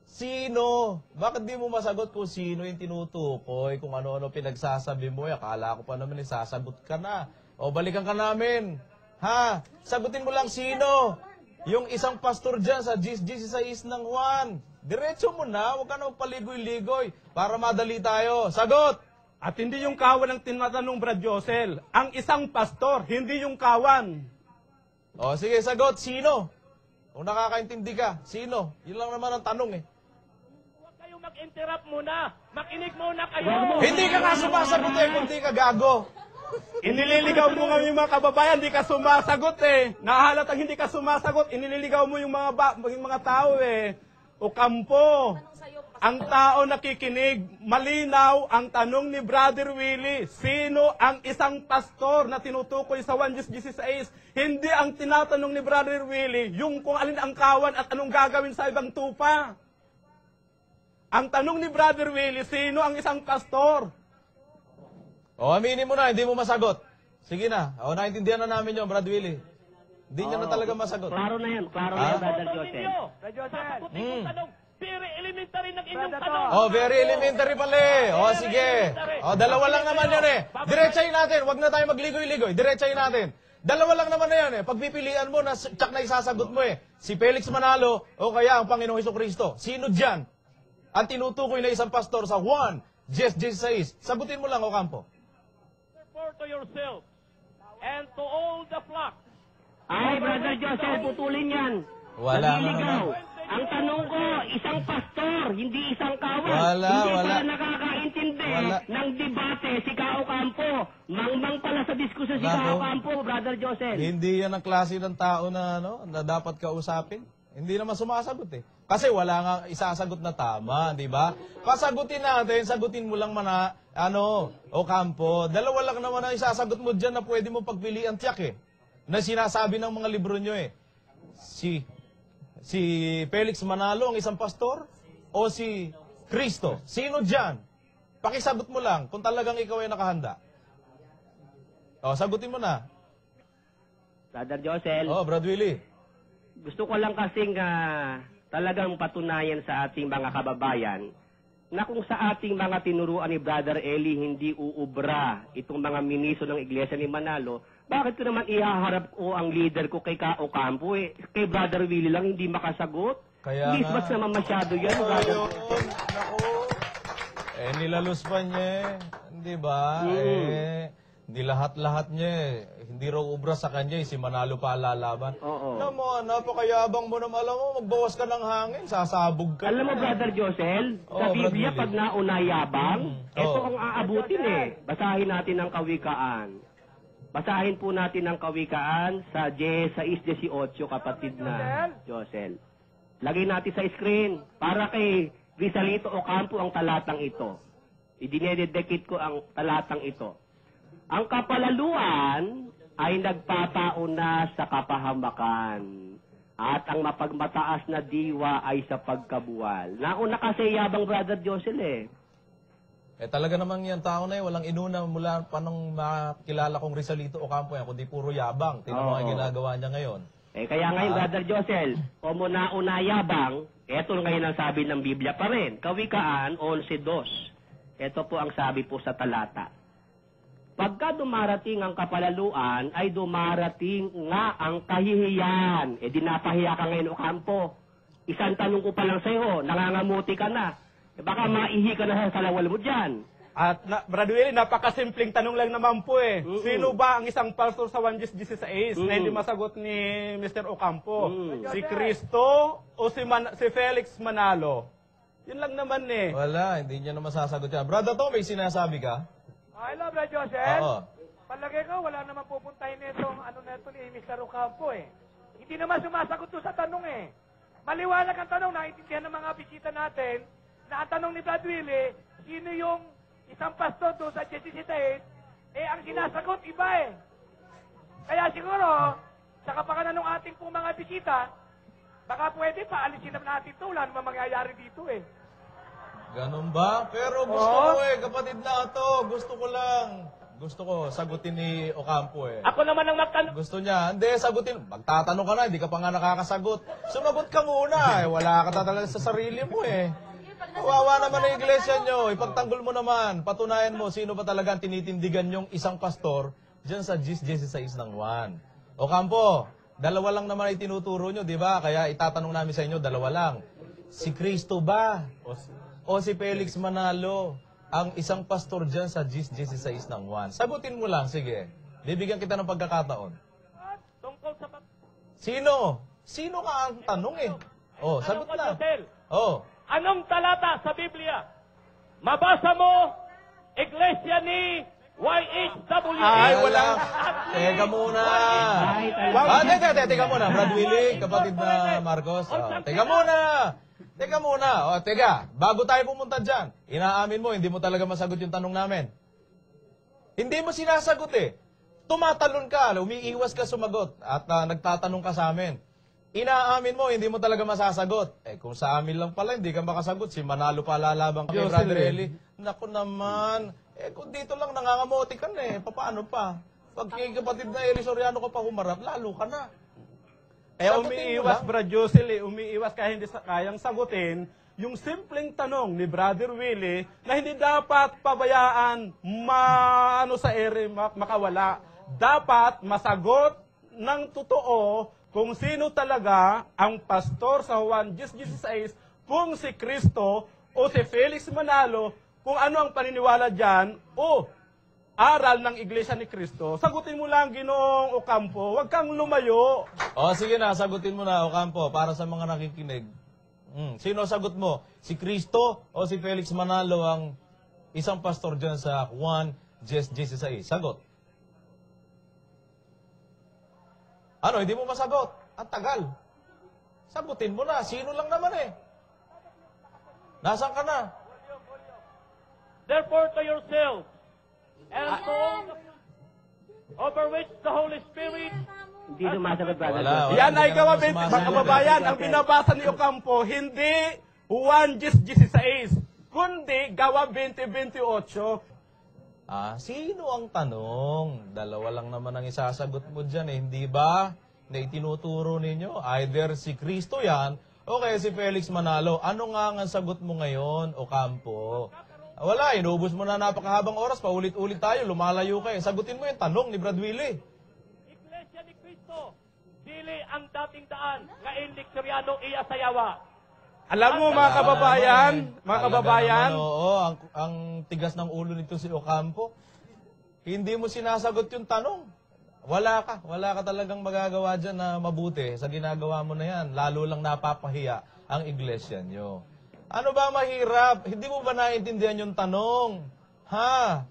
Sino? Bakit di mo masagot kung sino yung tinutukoy? Kung ano-ano pinagsasabi mo, akala ko pa naman sasagot ka na. O balikan ka namin. Ha? Sagutin mo lang sino? Yung isang pastor dyan sa GC6 ng Juan. Diretso mo na, huwag ka na paligoy-ligoy para madali tayo. Sagot! At hindi yung kawan ang tinatanong, Brad Josel. Ang isang pastor, hindi yung kawan. O sige, sagot. Sino? Kung nakakaintindi ka, sino? Yun lang naman ang tanong eh. huwag kayo mag-interrupt muna. Makinig muna kayo. Hindi ka nga sumasagot eh, kung di ka gago. Inililigaw mo nga yung mga kababayan, hindi ka sumasagot eh. Nahalatang hindi ka sumasagot, inililigaw mo yung mga tao eh. Ocampo, ang tao nakikinig, malinaw ang tanong ni Brother Willie, sino ang isang pastor na tinutukoy sa 1:16? Hindi ang tinatanong ni Brother Willie, yung kung alin ang kawan at anong gagawin sa ibang tupa. Ang tanong ni Brother Willie, sino ang isang pastor? O aminin mo na, hindi mo masagot. Sige na, o naintindihan na namin yun, Brad Willie. Hindi niya na talaga masagot. Klaro na yan, Brother Josel. Brad Josel. Sasagutin kong tanong. Very elementary ng inyong tanong. Oh, very elementary pala eh. O sige. O dalawa lang naman yun eh. Diretsahin natin, wag na tayo magligoy-ligoy. Diretsahin natin. Dalawa lang naman na yan eh. Pagpipilian mo na tsak na isasagot mo eh. Si Felix Manalo o kaya ang Panginoong Hesukristo. Sino dyan? Ang tinutukoy na isang pastor sa Juan 10:16. Sagutin mo lang, Ocampo. For to yourself and to all the flock. Ay, Brother Josel, putulin yan. Wala Nagliligaw. naman. Ang tanong ko, isang pastor, hindi isang kawan. Wala. Hindi pala nakakaintindi ng debate si Kao Campo. Mangmang pala sa diskusyon si Kao Campo, Brother Josel. Hindi yan ang klase ng tao na, na dapat kausapin. Hindi naman sumasagot eh. Kasi wala nga isasagot na tama, di ba? Pasagutin natin, sagutin mo lang mana, Ocampo. Dalawa lang naman ang isasagot mo dyan na pwede mo pagpilian tiyak eh. Na sinasabi ng mga libro nyo eh. Si Felix Manalo ang isang pastor o si Kristo? Sino dyan? Pakisagot mo lang kung talagang ikaw ay nakahanda. O, sagutin mo na. Brother Josel, Brad Willie. gusto ko lang kasing talagang patunayan sa ating mga kababayan na kung sa ating mga tinuruan ni Brother Eli hindi uubra itong mga ministro ng Iglesia ni Manalo, bakit ko naman ihaharap ko ang leader ko kay Kao Campo eh? Kay Brother Willie lang hindi makasagot? Kaya Hindi nga. mas naman masyado yan, Brother. Ayun, naku. Nilalus pa niya eh. Hindi ba? Hindi lahat-lahat niya eh. Hindi raw ubra sa kanya eh. Si Manalo pa lalaban. Oo. Alam mo, napakayabang mo naman. Alam mo, magbawas ka ng hangin. Sasabog ka. Alam mo, Brother Josel, sa Oo, Biblia, Brother pag nauna yabang, ito Oo. ang aabutin eh. Basahin natin ang Kawikaan. Basahin po natin ang Kawikaan sa 6:18, kapatid na Josel. Lagay natin sa screen para kay Rizalito Ocampo ang talatang ito. Idinededikit ko ang talatang ito. Ang kapalaluan ay nagpapauna sa kapahamakan at ang mapagmataas na diwa ay sa pagkabuwal. Nauna kasi yabang, Brother Josel eh. Talaga naman yan tao na eh. Walang inuna mula pa nung makilala kong Rizalito Ocampo yan. Kundi puro yabang. Tingnan mo ang ginagawa niya ngayon. Kaya ngayon, Brother Josel, kung nauna yabang, eto ngayon ang sabi ng Biblia pa rin. Kawikaan 11:2. Ito po ang sabi po sa talata. Pagka dumarating ang kapalaluan, ay dumarating nga ang kahihiyan. Di napahiya ka ngayon, Ocampo. Isang tanong ko pa lang sa'yo, nangangamuti ka na. Baka maihi ka na sa salawal mo dyan. At Brad Willie, napakasimpleng tanong lang naman po eh. Sino ba ang isang pastor sa 1:16 na hindi masagot ni Mr. Ocampo? Si Kristo o si Felix Manalo? Yun lang naman eh. Wala, hindi niya na masasagot yan. Brother Tom, may sinasabi ka? Hello, Brad Josel. Oo. Palagay ko, wala naman pupuntahin nitong ni Mr. Ocampo eh. Hindi naman sumasagot to sa tanong eh. Maliwanag ang tanong, naiintindihan ng mga bisita natin na ang tanong ni Brad Willie, sino yung isang pastor doon sa 16, ang sinasagot iba eh. Kaya siguro, sa kapakanan ng ating pong mga bisita, baka pwede paalisin na natin ito. Wala naman mangyayari dito eh. Ganun ba? Pero gusto ko kapatid na ito. Gusto ko lang. Gusto ko sagutin ni Ocampo eh. Ako naman ang magtanong. Gusto niya, hindi, sagutin. Magtatanong ka na, hindi ka pa nga nakakasagot. Sumagot ka muna eh. Wala ka talaga sa sarili mo eh. Kawawa naman ang iglesia nyo. Ipagtanggol mo naman. Patunayan mo sino ba talaga ang tinitindigan yung isang pastor dyan sa GIS 16 ng Juan. Ocampo, dalawa lang naman ay tinuturo nyo, di ba? Kaya itatanong namin sa inyo, dalawa lang. Si Cristo ba? O si Felix Manalo? Ang isang pastor dyan sa GIS 16 ng Juan. Sagutin mo lang, sige. Bibigyan kita ng pagkakataon. Tungkol sa... Sino? Sino ka ang tanong eh? Oh, sagot na. Oh. Anong talata sa Biblia? Mabasa mo, Iglesia ni YHWH. Ay, wala. Teka muna. Teka muna. Brad Willie, kapatid na Marcos. Teka muna. Teka. Bago tayo pumunta dyan, inaamin mo, hindi mo talaga masagot yung tanong namin. Hindi mo sinasagot eh. Tumatalon ka, umiiwas ka sumagot, at nagtatanong ka sa amin. Inaamin mo, hindi mo talaga masasagot. Eh, kung sa amin lang pala, hindi ka makasagot. Si Manalo pa lalabang kay Brother Eli. Naku naman. Eh, kung dito lang nangangamote ka na eh. Paano pa? Pag kay kapatid na Eli Soriano ka pa humarap, lalo ka na. Eh, Sagutin umiiwas, mo lang. Brad Josel, umiiwas kaya hindi kayang sagutin yung simpleng tanong ni Brother Willie na hindi dapat pabayaan makawala. Dapat masagot ng totoo kung sino talaga ang pastor sa Juan 16, kung si Cristo o si Felix Manalo, kung ano ang paniniwala dyan o aral ng Iglesia ni Cristo. Sagutin mo lang, Ginoong Ocampo, huwag kang lumayo. O, sige na, sagutin mo na, Ocampo, para sa mga nakikinig. Sino sagot mo? Si Cristo o si Felix Manalo ang isang pastor dyan sa Juan 16? Sagot. Ano, hindi mo masagot? Ang tagal. Sagutin mo na. Sino lang naman eh. Nasaan ka na? Therefore to yourselves, and to all over which the Holy Spirit... Hindi sumasagot, Brother Wala. Josel. Yan ay Hindi ka gawa, naman sumasagot. mga kababayan, ang binabasa ni Ocampo, hindi Juan 16, kundi gawa 20:28. Sino ang tanong? Dalawa lang naman ang isasagot mo dyan eh. Hindi ba? Na itinuturo ninyo. Either si Cristo yan, o kaya si Felix Manalo. Ano nga ang sagot mo ngayon, Ocampo? Wala, inubos mo na napakahabang oras. Paulit-ulit tayo, lumalayo kayo. Sagutin mo yung tanong ni Brad Willie. Iglesia ni Cristo, dili ang dating daan nga inlik Soriano iya sayawa. Alam mo, mga kababayan, Talaga naman, oo, ang tigas ng ulo nito si Ocampo. Hindi mo sinasagot yung tanong. Wala ka talagang magagawa dyan na mabuti sa ginagawa mo na yan. Lalo lang napapahiya ang iglesia nyo. Ano ba mahirap? Hindi mo ba naiintindihan yung tanong? Ha?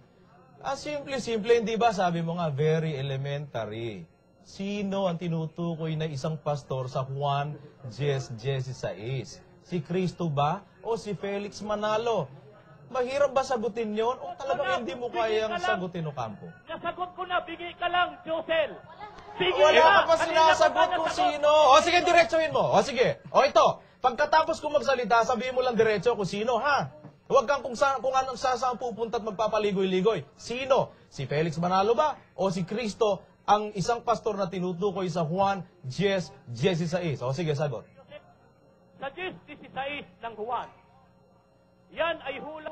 Simple, hindi ba? Sabi mo nga, very elementary. Sino ang tinutukoy na isang pastor sa Juan 16? Si Cristo ba o si Felix Manalo? Mahirap ba sagutin yon o talagang hindi mo kayang sagutin, Ocampo? Nasagot ko na, bigay ka lang, Josel. Wala ka pa sinasagot kung sino. O sige, diretsuhin mo. O sige. O ito, pagkatapos kong magsalita, sabihin mo lang diretso kung sino, ha? Huwag kang kung anong saan pupunta at magpapaligoy-ligoy. Sino? Si Felix Manalo ba? O si Cristo, ang isang pastor na tinutukoy sa Juan 16? O sige, sagot. Sa 16 ng Juan, yan ay hula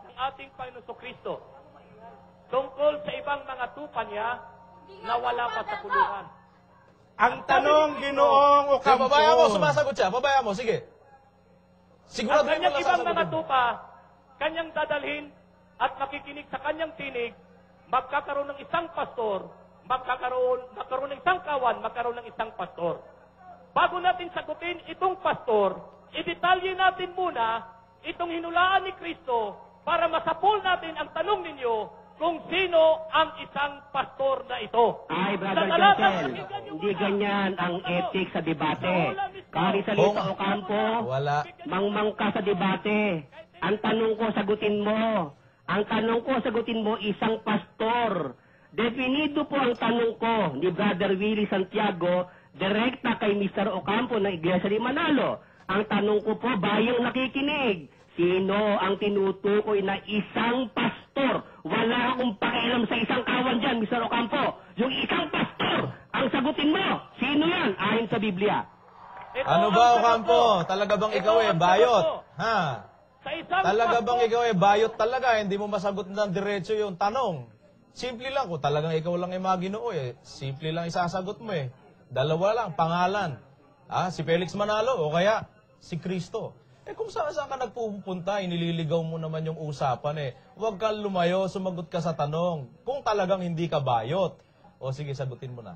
ng ating Panginoon Kristo tungkol sa ibang mga tupa niya na wala pa sa kulungan. Ang tanong, Ginoong Ocampo. Pabayaan mo, sumasagot siya. Pabayaan mo, sige. Ang Sigurado mo kanyang lang ibang mga sasagutin. tupa, kanyang dadalhin at makikinig sa kanyang tinig, magkakaroon ng isang pastor, magkakaroon ng isang kawan, magkaroon ng isang pastor. Bago natin sagutin itong pastor, idetalye natin muna itong hinulaan ni Kristo para masapul natin ang tanong ninyo kung sino ang isang pastor na ito. Ay, Brother Sa talatang Josel, pakinggan niyo hindi muna. ganyan ang ethics sa debate. Kari sa Kung- Lito Ocampo, Wala. mangmang ka sa debate. Ang tanong ko, sagutin mo. Ang tanong ko, sagutin mo, isang pastor. Definido po ang tanong ko ni Brother Willie Santiago, direkta kay Mr. Ocampo ng Iglesia ni Manalo. Ang tanong ko po, bayang nakikinig, sino ang tinutukoy na isang pastor? Wala akong pakialam sa isang kawan dyan, Mr. Ocampo. Yung isang pastor, ang sagutin mo, sino yan ayon sa Biblia? Ano ba, Ocampo? Talaga bang ikaw bayot? Ha? Sa isang Talaga pastor, bang ikaw bayot talaga? Hindi mo masagot ng diretso yung tanong. Simple lang. Kung talagang ikaw lang Maginoo simple lang isasagot mo Dalawa lang, pangalan. Si Felix Manalo o kaya si Kristo. Kung saan ka nagpupunta, inililigaw mo naman yung usapan Huwag kang lumayo, sumagot ka sa tanong. Kung talagang hindi ka bayot. O sige, sagutin mo na.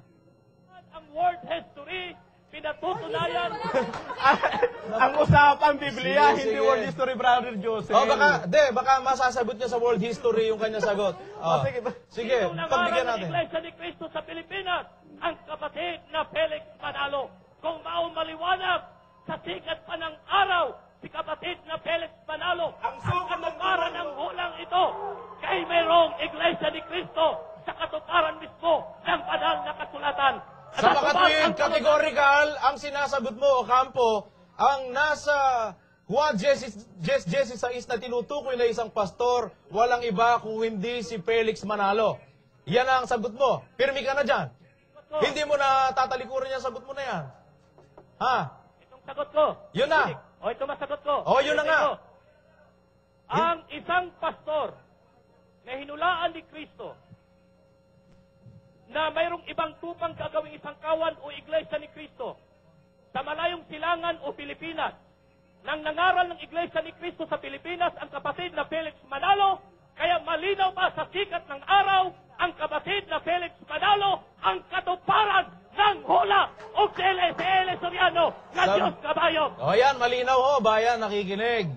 ang world history, pinatutunayan. Ang usapang Biblia, Sige, hindi sige. world history, Brother Joseph. Baka masasagot niya sa world history yung kanya sagot. Sige, Sinong pagbigyan nangaral ng natin. Iglesia ni Cristo sa Pilipinas? Ang kapatid na Felix Manalo. Kung maliwanag sa sikat pa ng araw, si kapatid na Felix Manalo, ang katuparan ng hulang ito, kay mayroong Iglesia ni Cristo sa katuparan mismo ng banal na kasulatan. Sa makatuwid, categorical, ang sinasagot mo, Ocampo, ang nasa Juan Jesse Sais na tinutukoy na isang pastor, walang iba kung hindi si Felix Manalo. Yan ang sagot mo. Pirmi ka na dyan. Hindi mo na tatalikuran yung sagot mo na yan. Ha? Itong sagot ko. Yun na. O ito masagot ko. O, yun na nga. Ang isang pastor na hinulaan ni Kristo na mayroong ibang tupang gagawing isang kawan o iglesia ni Kristo sa malayong silangan o Pilipinas. Nang nangaral ng iglesia ni Kristo sa Pilipinas ang kapatid na Felix Manalo, kaya malinaw pa sa sikat ng araw ang kapatid na Felix Manalo ang katuparan ng hula o si L.S. Soriano na Diyos Kabayo. O yan, malinaw bayan, nakikinig.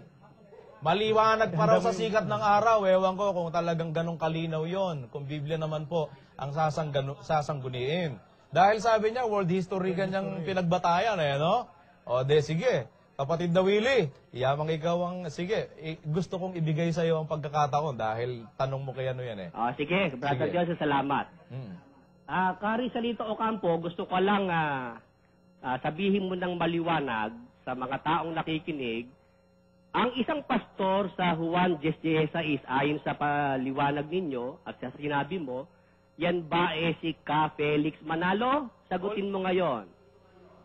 Maliwanag pa raw sa sikat ng araw. Ewan ko kung talagang ganong kalinaw yon. Kung Biblia naman po ang sasangguniin. Dahil sabi niya, world history kanyang pinagbatayan no? O sige, kapatid na Willie, yamang ikaw ang, sige, gusto kong ibigay sa iyo ang pagkakataon dahil tanong mo kay ano yan Sige, Brother Sige. Joseph, salamat. Kari Salito Ocampo, gusto ko lang sabihin mo ng maliwanag sa mga taong nakikinig, ang isang pastor sa Juan Jesse Sais, ayon sa paliwanag ninyo at sa sinabi mo, yan ba si Ka Felix Manalo? Sagutin mo ngayon.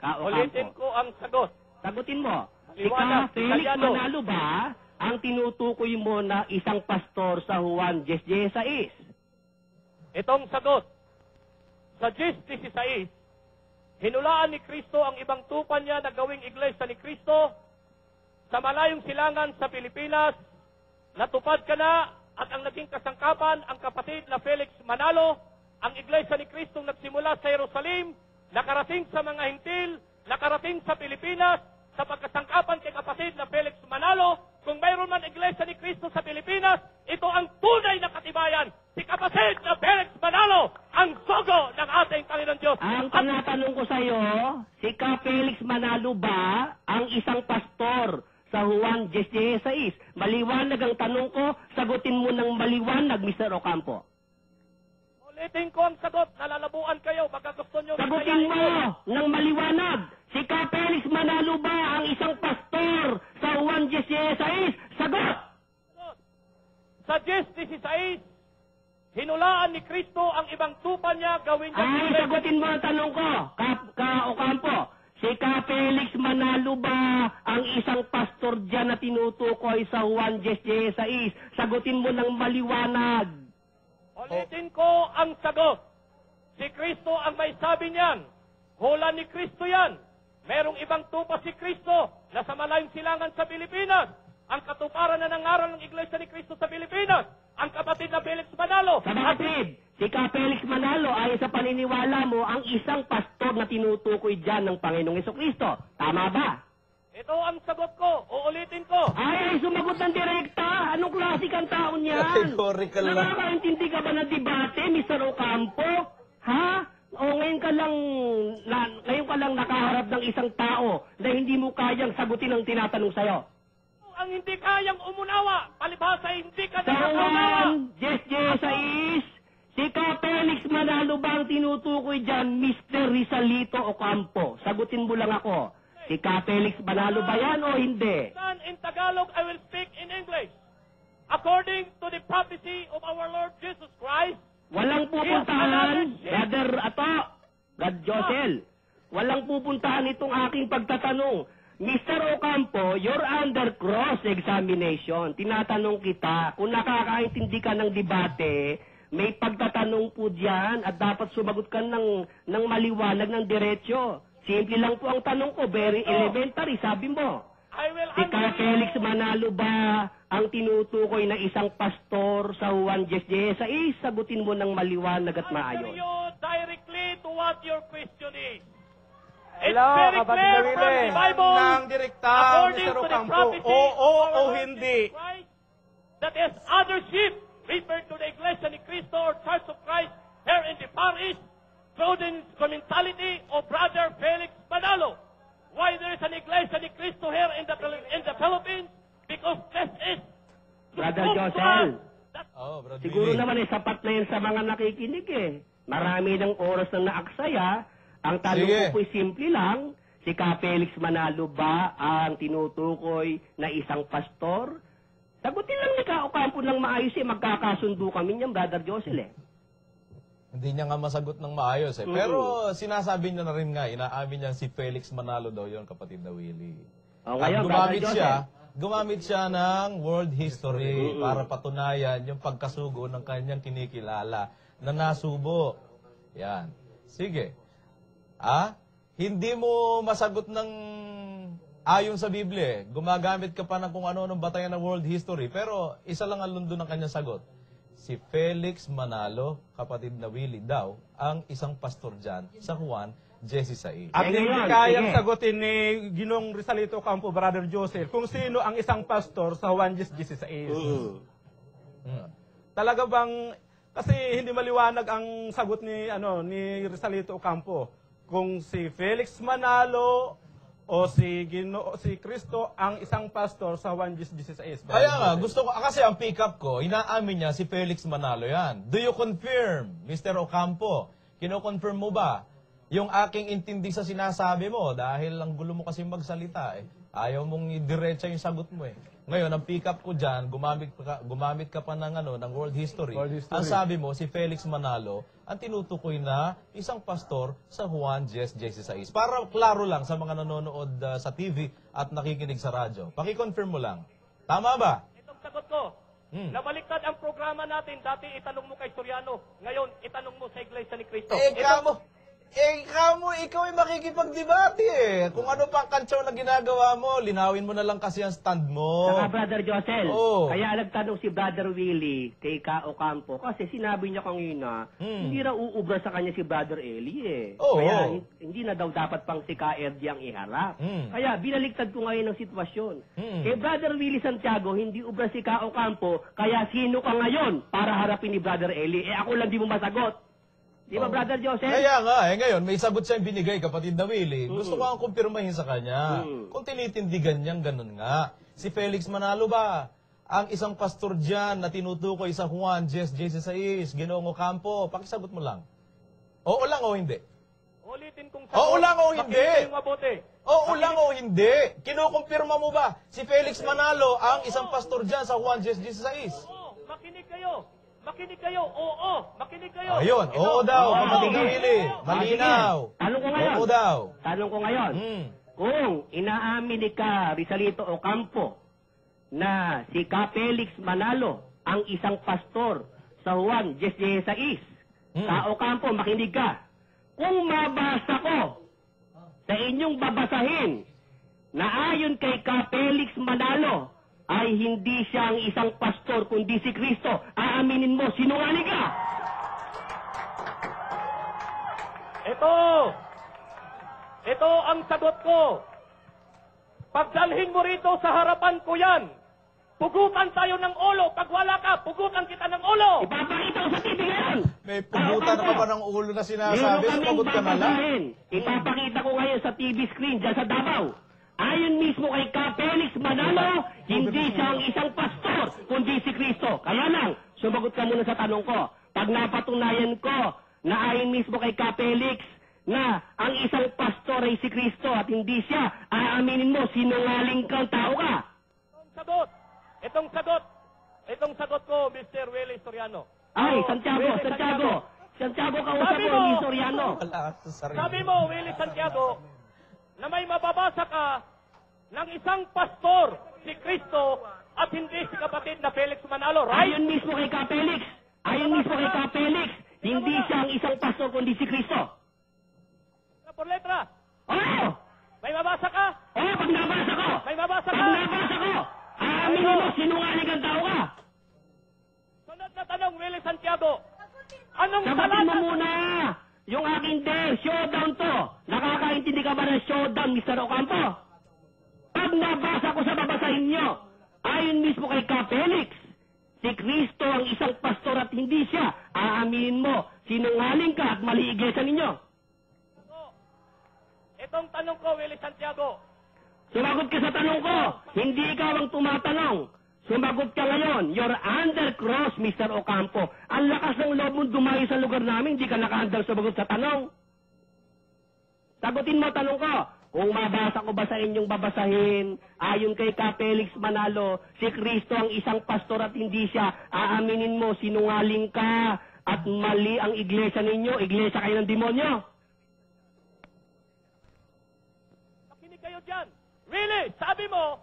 Ka Ulitin Ocampo. ko ang sagot. Sagutin mo. Si Maliwanag, Ka Felix detalyado. Manalo ba ang tinutukoy mo na isang pastor sa Juan Jesse Sais? Itong sagot. Sa 10:16, hinulaan ni Kristo ang ibang tupan niya na gawing iglesia ni Kristo sa malayong silangan sa Pilipinas. Natupad ka na at ang naging kasangkapan ang kapatid na Felix Manalo, ang iglesia ni Kristo nagsimula sa Jerusalem, nakarating sa mga hintil, nakarating sa Pilipinas, sa pagkasangkapan kay kapatid na Felix Manalo. Kung mayroon man iglesia ni Kristo sa Pilipinas, ito ang tunay na katibayan. Si kapatid na Felix Manalo, ang sogo ng ating Panginoon Diyos. Ang tinatanong ko sa iyo, si Ka Felix Manalo ba ang isang pastor sa Juan Jesse Sais? Maliwanag ang tanong ko, sagutin mo ng maliwanag, Mr. Ocampo. Ulitin ko ang sagot, nalalabuan kayo, baka gusto nyo... Sagutin mo ng maliwanag, si Ka Felix Manalo ba ang isang pastor sa Juan Jesse Sais? Sagot! Sa 10:16, hinulaan ni Kristo ang ibang tupa niya gawin niya... Ay, sagutin mo ang tanong ko, Ka Ocampo. Si Ka Felix Manalo ba ang isang pastor dyan na tinutukoy sa Juan Jesse Sais? Sagutin mo ng maliwanag. Ulitin ko ang sagot. Si Kristo ang may sabi niyan. Hula ni Kristo yan. Merong ibang tupa si Kristo na sa malayong silangan sa Pilipinas. Ang katuparan na nangaral ng Iglesia ni Kristo sa Pilipinas. Ang kapatid na Felix Manalo. Sa kapatid, si Ka Felix Manalo ay sa paniniwala mo ang isang pastor na tinutukoy dyan ng Panginoong Jesucristo. Tama ba? Ito ang sagot ko. Uulitin ko. Ay, sumagot ng direkta. Anong klase kang tao niyan? Categorical lang. Nakakaintindi ka ba ng debate, Mr. Ocampo? Ha? O ngayon ka lang nakaharap ng isang tao na hindi mo kayang sagutin ang tinatanong sa'yo? ang hindi kayang umunawa, palibhasa hindi ka Sa nakakaunawa. Yes, si Ka Felix Manalo ba ang tinutukoy dyan, Mr. Rizalito Ocampo? Sagutin mo lang ako. Si Ka Felix Manalo ba yan o hindi? In Tagalog, I will speak in English. According to the prophecy of our Lord Jesus Christ, Walang pupuntahan, Brad Josel. Walang pupuntahan itong aking pagtatanong. Mr. Ocampo, you're under cross-examination. Tinatanong kita, kung nakakaintindi ka ng debate, may pagtatanong po diyan at dapat sumagot ka ng maliwanag ng diretsyo. Simple lang po ang tanong ko, very elementary, sabi mo. I will Si Ka Felix Manalo ba ang tinutukoy na isang pastor sa Juan Jesesa? Sagutin mo ng maliwanag at answer maayos. you directly to what your question is. It's Hello, very kapatid clear Willie. from the Bible, Nang direkta, according Mr. to the Ocampo, prophecy oo of our o Lord hindi. Jesus Christ, that is other sheep referred to the Iglesia ni Cristo or Church of Christ here in the parish through the instrumentality of Brother Felix Manalo. Why there is an Iglesia ni Cristo here in the Philippines? Because this is Brother Josel, Oh, Brad siguro Willie. naman sapat na yun sa mga nakikinig eh. Marami ng oras na naaksaya. Ang tanong Sige. ko po'y simple lang, si Ka Felix Manalo ba ang tinutukoy na isang pastor? Sagutin lang ni Ka Ocampo ng maayos eh, magkakasundo kami niyan, Brother Josel eh. Hindi niya nga masagot ng maayos eh. Pero sinasabi niya na rin nga, inaamin niya si Felix Manalo daw yun, kapatid na Willie. O At ngayon, gumamit siya ng world history para patunayan yung pagkasugo ng kanyang kinikilala na nasubo. Yan. Sige. Hindi mo masagot ng ayon sa Biblia eh. Gumagamit ka pa ng kung ano-anong batayan ng world history. Pero isa lang ang lundo ng kanyang sagot. Si Felix Manalo, kapatid na Willie daw, ang isang pastor dyan sa Juan Jesse Saiz. At hindi ngayon, kayang sige. sagutin ni Ginong Rizalito Ocampo, Brother Joseph, kung sino ang isang pastor sa Juan Jesus Talaga bang, kasi hindi maliwanag ang sagot ni Rizalito Ocampo, kung si Felix Manalo o si Cristo ang isang pastor sa Juan Jesus Kaya nga, gusto ko, kasi ang pick-up ko, inaamin niya si Felix Manalo yan. Do you confirm, Mr. Ocampo? Kino-confirm mo ba yung aking intindi sa sinasabi mo? Dahil lang gulo mo kasi magsalita eh. Ayaw mong idiretsa yung sagot mo eh. Ngayon, ang pick-up ko dyan, gumamit ka pa ng world history. Ang sabi mo, si Felix Manalo, ang tinutukoy na isang pastor sa Juan Jesse Saiz. Para klaro lang sa mga nanonood sa TV at nakikinig sa radyo. Paki-confirm mo lang. Tama ba? Itong sagot ko, nabaliktad ang programa natin. Dati itanong mo kay Soriano, ngayon itanong mo sa Iglesia ni Cristo. Ikaw ay makikipagdebate eh. Kung ano pa ang kantsaw na ginagawa mo, linawin mo na lang kasi ang stand mo. Saka Brother Josel, Oo. kaya nagtanong si Brother Willie kay Ka Ocampo kasi sinabi niya kanina, hindi raw uubra sa kanya si Brother Eli eh. Oo. Kaya hindi na daw dapat pang si Ka RD ang iharap. Kaya binaliktad ko ngayon ang sitwasyon. Kay Brother Willie Santiago, hindi ubra si Ka Ocampo, kaya sino ka ngayon para harapin ni Brother Eli? Ako lang di mo masagot. Di ba, Brother Joseph? Kaya nga, ngayon, may sagot siyang binigay, kapatid na Willie. Gusto ko ang kumpirmahin sa kanya. Kung tinitindigan niyang ganun nga. Si Felix Manalo ba, ang isang pastor dyan na tinutukoy sa Juan Jesse Saiz, Ginoong Ocampo, pakisagot mo lang. Oo lang o hindi? Ulitin kong sagot. Oo lang o hindi? Makinig kayong mabuti. Oo lang o hindi? Kinukumpirma mo ba si Felix Manalo ang isang pastor dyan sa Juan Jesse Saiz? Oo, makinig kayo. Makinig kayo. Oo, makinig kayo. Ayun, oo daw, kapatid na Willie. Malinaw. Tanong ko ngayon. Oo daw. Tanong ko ngayon. Kung inaamin ni Ka Rizalito Ocampo na si Ka Felix Manalo ang isang pastor sa Juan Jesse Saiz, Ka Ocampo, makinig ka. Kung mabasa ko sa inyong babasahin na ayon kay Ka Felix Manalo ay hindi siya ang isang pastor kundi si Kristo, aaminin mo, sinungaling ka! Ito ang sagot ko. Pagdalhin mo rito sa harapan ko yan. Pugutan tayo ng ulo. Pag wala ka, pugutan kita ng ulo. Ipapakita ko sa TV ngayon! May pugutan ka pa ng ulo na sinasabi, sumagot ka na lang. Ipapakita ko ngayon sa TV screen dyan sa Davao. Ayon mismo kay Ka Felix Manalo, Hindi siya ang isang pastor, kundi si Kristo. Kaya lang, sumagot ka muna sa tanong ko. Pag napatunayan ko na ayon mismo kay Kapelix na ang isang pastor ay si Kristo at hindi siya, aaminin mo, sinungaling kang tao ka. Itong sagot ko, Mr. Willie Soriano. Ay, Oh, Santiago, Willie Santiago. Santiago, kausap Sabi mo, mo, ni Soriano. Wala ka sa sarili. Sabi mo, Willie Santiago, na may mababasa ka ng isang pastor, si Kristo, at hindi si kapatid na Felix Manalo, right? Ayon mismo kay Kapelix. Ayon mismo kay Kapelix. Hindi siya ang isang pastor, kundi si Kristo. Por letra. Oo! May mabasa ka? Oo, pag nabasa ko! May mabasa Pag ka? nabasa ko! Aaminin mo, sinungaling ang tao ka! Sunod na tanong, Willie Santiago. Anong Sagutin mo talata? muna! Yung aking dare, showdown to! Nakakaintindi ka ba ng showdown, Mr. Ocampo? Pag nabasa ko sa babasahin nyo, ayon mismo kay Kapelix, si Kristo ang isang pastor at hindi siya, aaminin mo, sinungaling ka at mali iglesia ninyo. Itong tanong ko, Willie Santiago. Sumagot ka sa tanong ko, hindi ikaw ang tumatanong. Sumagot ka ngayon, you're under cross, Mr. Ocampo. Ang lakas ng loob mong dumayo sa lugar namin, hindi ka naka-under sumagot sa tanong. Sagutin mo tanong ko, kung mabasa ko ba sa inyong babasahin, ayon kay Kapelix Manalo, si Kristo ang isang pastor at hindi siya, aaminin mo, sinungaling ka at mali ang iglesia ninyo, iglesia kayo ng demonyo. Makinig kayo dyan. Willie, sabi mo,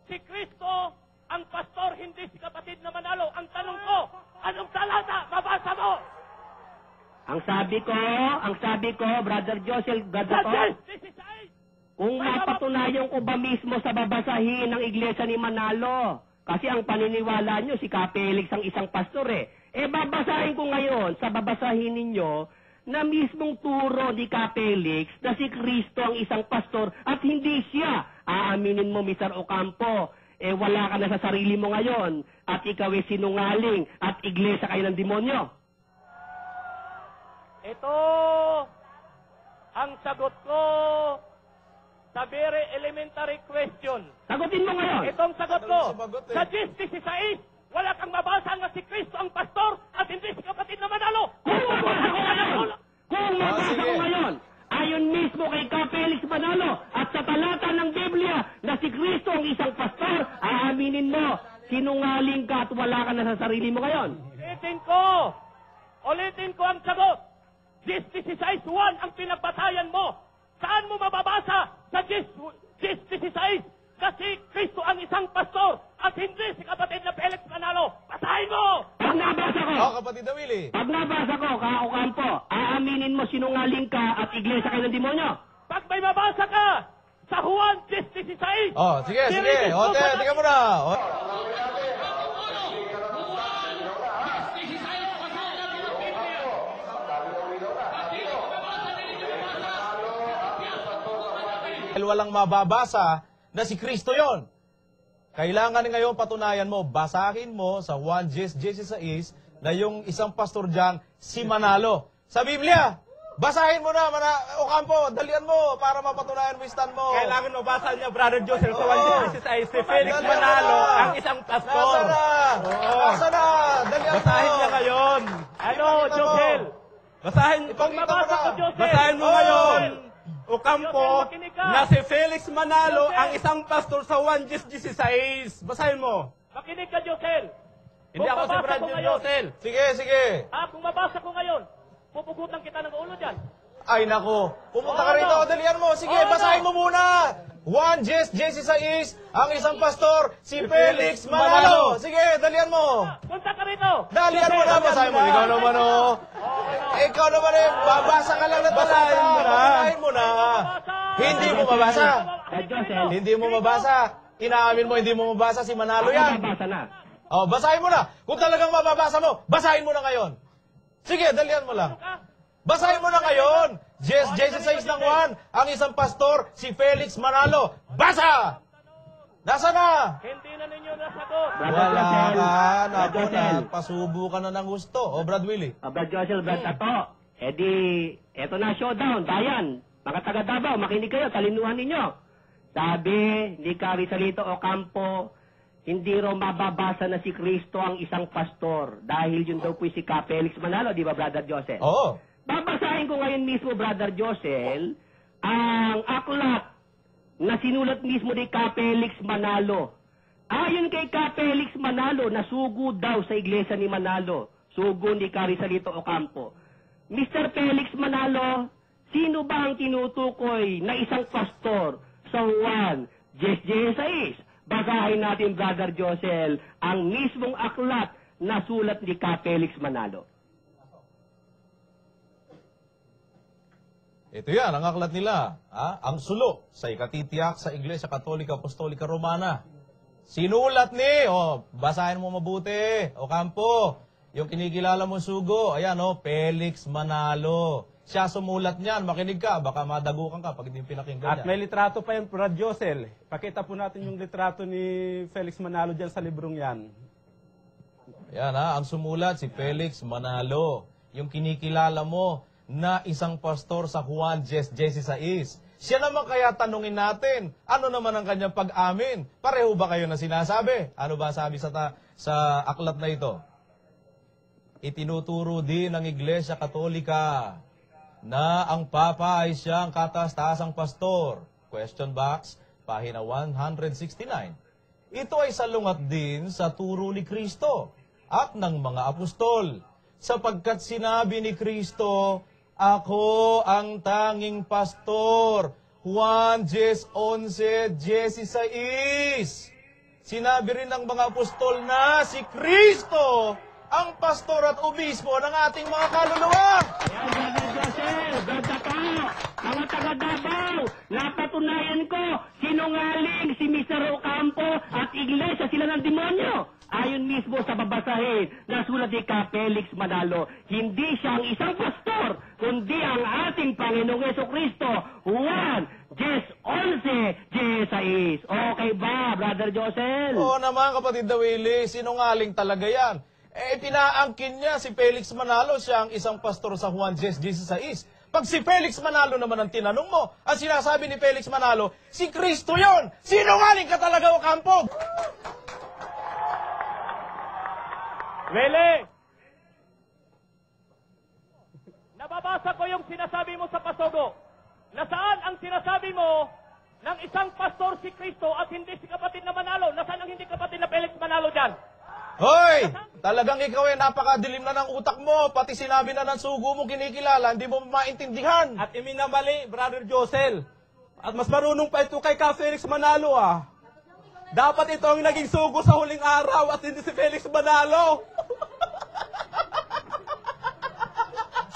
si Kristo ang pastor, hindi si kapatid na Manalo. Ang tanong ko, anong talata? Mabasa mo! Ang sabi ko, Brother Josel, Brother ko, This is it. kung mapatunayan ko ba mismo sa babasahin ng iglesia ni Manalo, kasi ang paniniwala nyo, si Kapelix ang isang pastor babasahin ko ngayon sa babasahin ninyo na mismong turo ni Kapelix na si Kristo ang isang pastor at hindi siya. Aaminin mo, Mr. Ocampo, wala ka na sa sarili mo ngayon at ikaw ay sinungaling at iglesia kayo ng demonyo. Ito ang sagot ko sa very elementary question. Sagutin mo ngayon. Itong sagot ko, Sumagot sa 10:16, wala kang mabasa nga si Kristo ang pastor at hindi si kapatid na Manalo. Kung mabasa ko ngayon, sige. ayon mismo kay Kapelix Manalo at sa talata ng Biblia na si Kristo ang isang pastor, aaminin mo, sinungaling ka at wala ka na sa sarili mo ngayon. Ulitin ko ang sagot. 10:16, ang pinagbatayan mo. Saan mo mababasa? Sa 10:16. Kasi Kristo ang isang pastor at hindi si kapatid na Felix Manalo. Basahin mo! Pag nabasa ko, Kapatid na Willie. pag nabasa ko, Ocampo, aaminin mo sinungaling ka at iglesia kayo ng demonyo. Pag may mabasa ka sa Juan 10:16. Sige. Sirilis mo sa- Tingnan mo na. Walang mababasa na si Kristo yon. Kailangan ngayon patunayan mo, basahin mo sa 1:16 na yung isang pastor dyan, si Manalo. Sa Biblia, basahin mo na, Ocampo, dalian mo para mapatunayan mo yung stand mo. Kailangan mabasa niya, Brother Joseph, sa Oo. 1:16, si Felix Dalian Manalo, mo na. ang isang pastor. Nasa na? Oo. Nasa na? Dalian mo. Basahin niya ngayon. Ano, Ipakita mo. Josel? Basahin, Ipakita mo Mabasa na. ko, Josel. basahin mo Oo. ngayon. Ocampo, Josel, makinig ka. na si Felix Manalo, Josel. ang isang pastor sa 1:16. Basahin mo. Makinig ka, Josel. Hindi Kung ako si mabasa Brad ko ngayon, Josel. Sige. Kung mabasa ko ngayon, pupugutan kita ng ulo dyan. Ay, nako. Pumunta ka Oo, rito, no. dalian mo. Sige, Oo, basahin no. mo muna. 1:16, ang isang pastor, si Felix Manalo. Sige, dalian mo. Punta ka rito. Dalian mo na, basahin mo. Ikaw naman, oh. Ikaw naman, babasa ka lang na Basahin mo na. Basahin mo na. Hindi mo mabasa. Josel, Hindi mo mabasa. Inaamin mo, hindi mo mabasa si Manalo ako yan. nabasa na. Oh, basahin mo na. Kung talagang mababasa mo, basahin mo na ngayon. Sige, dalian mo lang. Basahin mo na ngayon. 16 ng 1, ang isang pastor, si Felix Manalo. Basa! Nasa na? Hindi na ninyo nasagot. Brother Wala Josel, ka. Brother Naku, Josel. pasubo ka na ng gusto. O, Brad Willie. Brad Josel, Brad Tato. Eto na showdown. Bayan, mga taga Davao, makinig kayo, talinuhan ninyo. Sabi ni Kari Salito Ocampo hindi raw mababasa na si Kristo ang isang pastor dahil yun daw po si Ka Felix Manalo, di ba, Brother Josel? Oo. Babasahin ko ngayon mismo, Brother Josel, ang aklat na sinulat mismo ni Ka Felix Manalo. Ayon kay Ka Felix Manalo, nasugo daw sa iglesia ni Manalo. Sugo ni Ka Rizalito Ocampo. Mr. Felix Manalo, sino ba ang tinutukoy na isang pastor sa Juan 10:16? Basahin natin, Brother Josel, ang mismong aklat na sulat ni Ka Felix Manalo. Ito yan, ang aklat nila. Ang sulo sa ikatitiyak sa Iglesia Katolika Apostolika Romana. Sinulat ni, basahin mo mabuti, Ocampo, yung kinikilala mo sugo, ayan Felix Manalo. Siya sumulat niyan, makinig ka, baka madagukan ka pag hindi pinakinggan At may litrato pa yung Brad Josel. Pakita po natin yung litrato ni Felix Manalo dyan sa librong yan. Ayan ang sumulat si Felix Manalo. Yung kinikilala mo na isang pastor sa Juan 10:16. Siya naman kaya tanungin natin, ano naman ang kanyang pag-amin? Pareho ba kayo na sinasabi? Ano ba sabi sa aklat na ito? Itinuturo din ng Iglesia Katolika na ang Papa ay siyang katastasang pastor. Question box, pahina 169. Ito ay salungat din sa turo ni Kristo at ng mga apostol. Sapagkat sinabi ni Kristo, ako ang tanging pastor. Juan 10:11-16. Sinabi rin ng mga apostol na si Kristo ang pastor at obispo ng ating mga kaluluwa. Ayan, Brother Josel, ganda pa. Mga taga-Davao, napatunayan ko, sinungaling si Mr. Ocampo at iglesia sila ng demonyo. Ayon mismo sa babasahin na sulat ni Ka Felix Manalo, hindi siya ang isang pastor, kundi ang ating Panginoong Jesucristo. Juan 10:11-16. Okay ba, Brother Josel? Oo naman, kapatid na Willie, sinungaling talaga yan. Pinaangkin niya si Felix Manalo, siya ang isang pastor sa Juan 10:16. Pag si Felix Manalo naman ang tinanong mo, ang sinasabi ni Felix Manalo, si Kristo yon. Sinungaling ka talaga, Ocampo! Wele! Nababasa ko yung sinasabi mo sa Pasogo. Nasaan ang sinasabi mo ng isang pastor si Kristo at hindi si kapatid na Manalo? Nasaan ang hindi kapatid na Felix Manalo dyan? Hoy! Talagang ikaw napakadilim na ng utak mo. Pati sinabi na ng sugo mo kinikilala, hindi mo maintindihan. At iminamali, Brother Josel. At mas marunong pa ito kay Ka Felix Manalo Dapat ito ang naging sugo sa huling araw at hindi si Felix Manalo.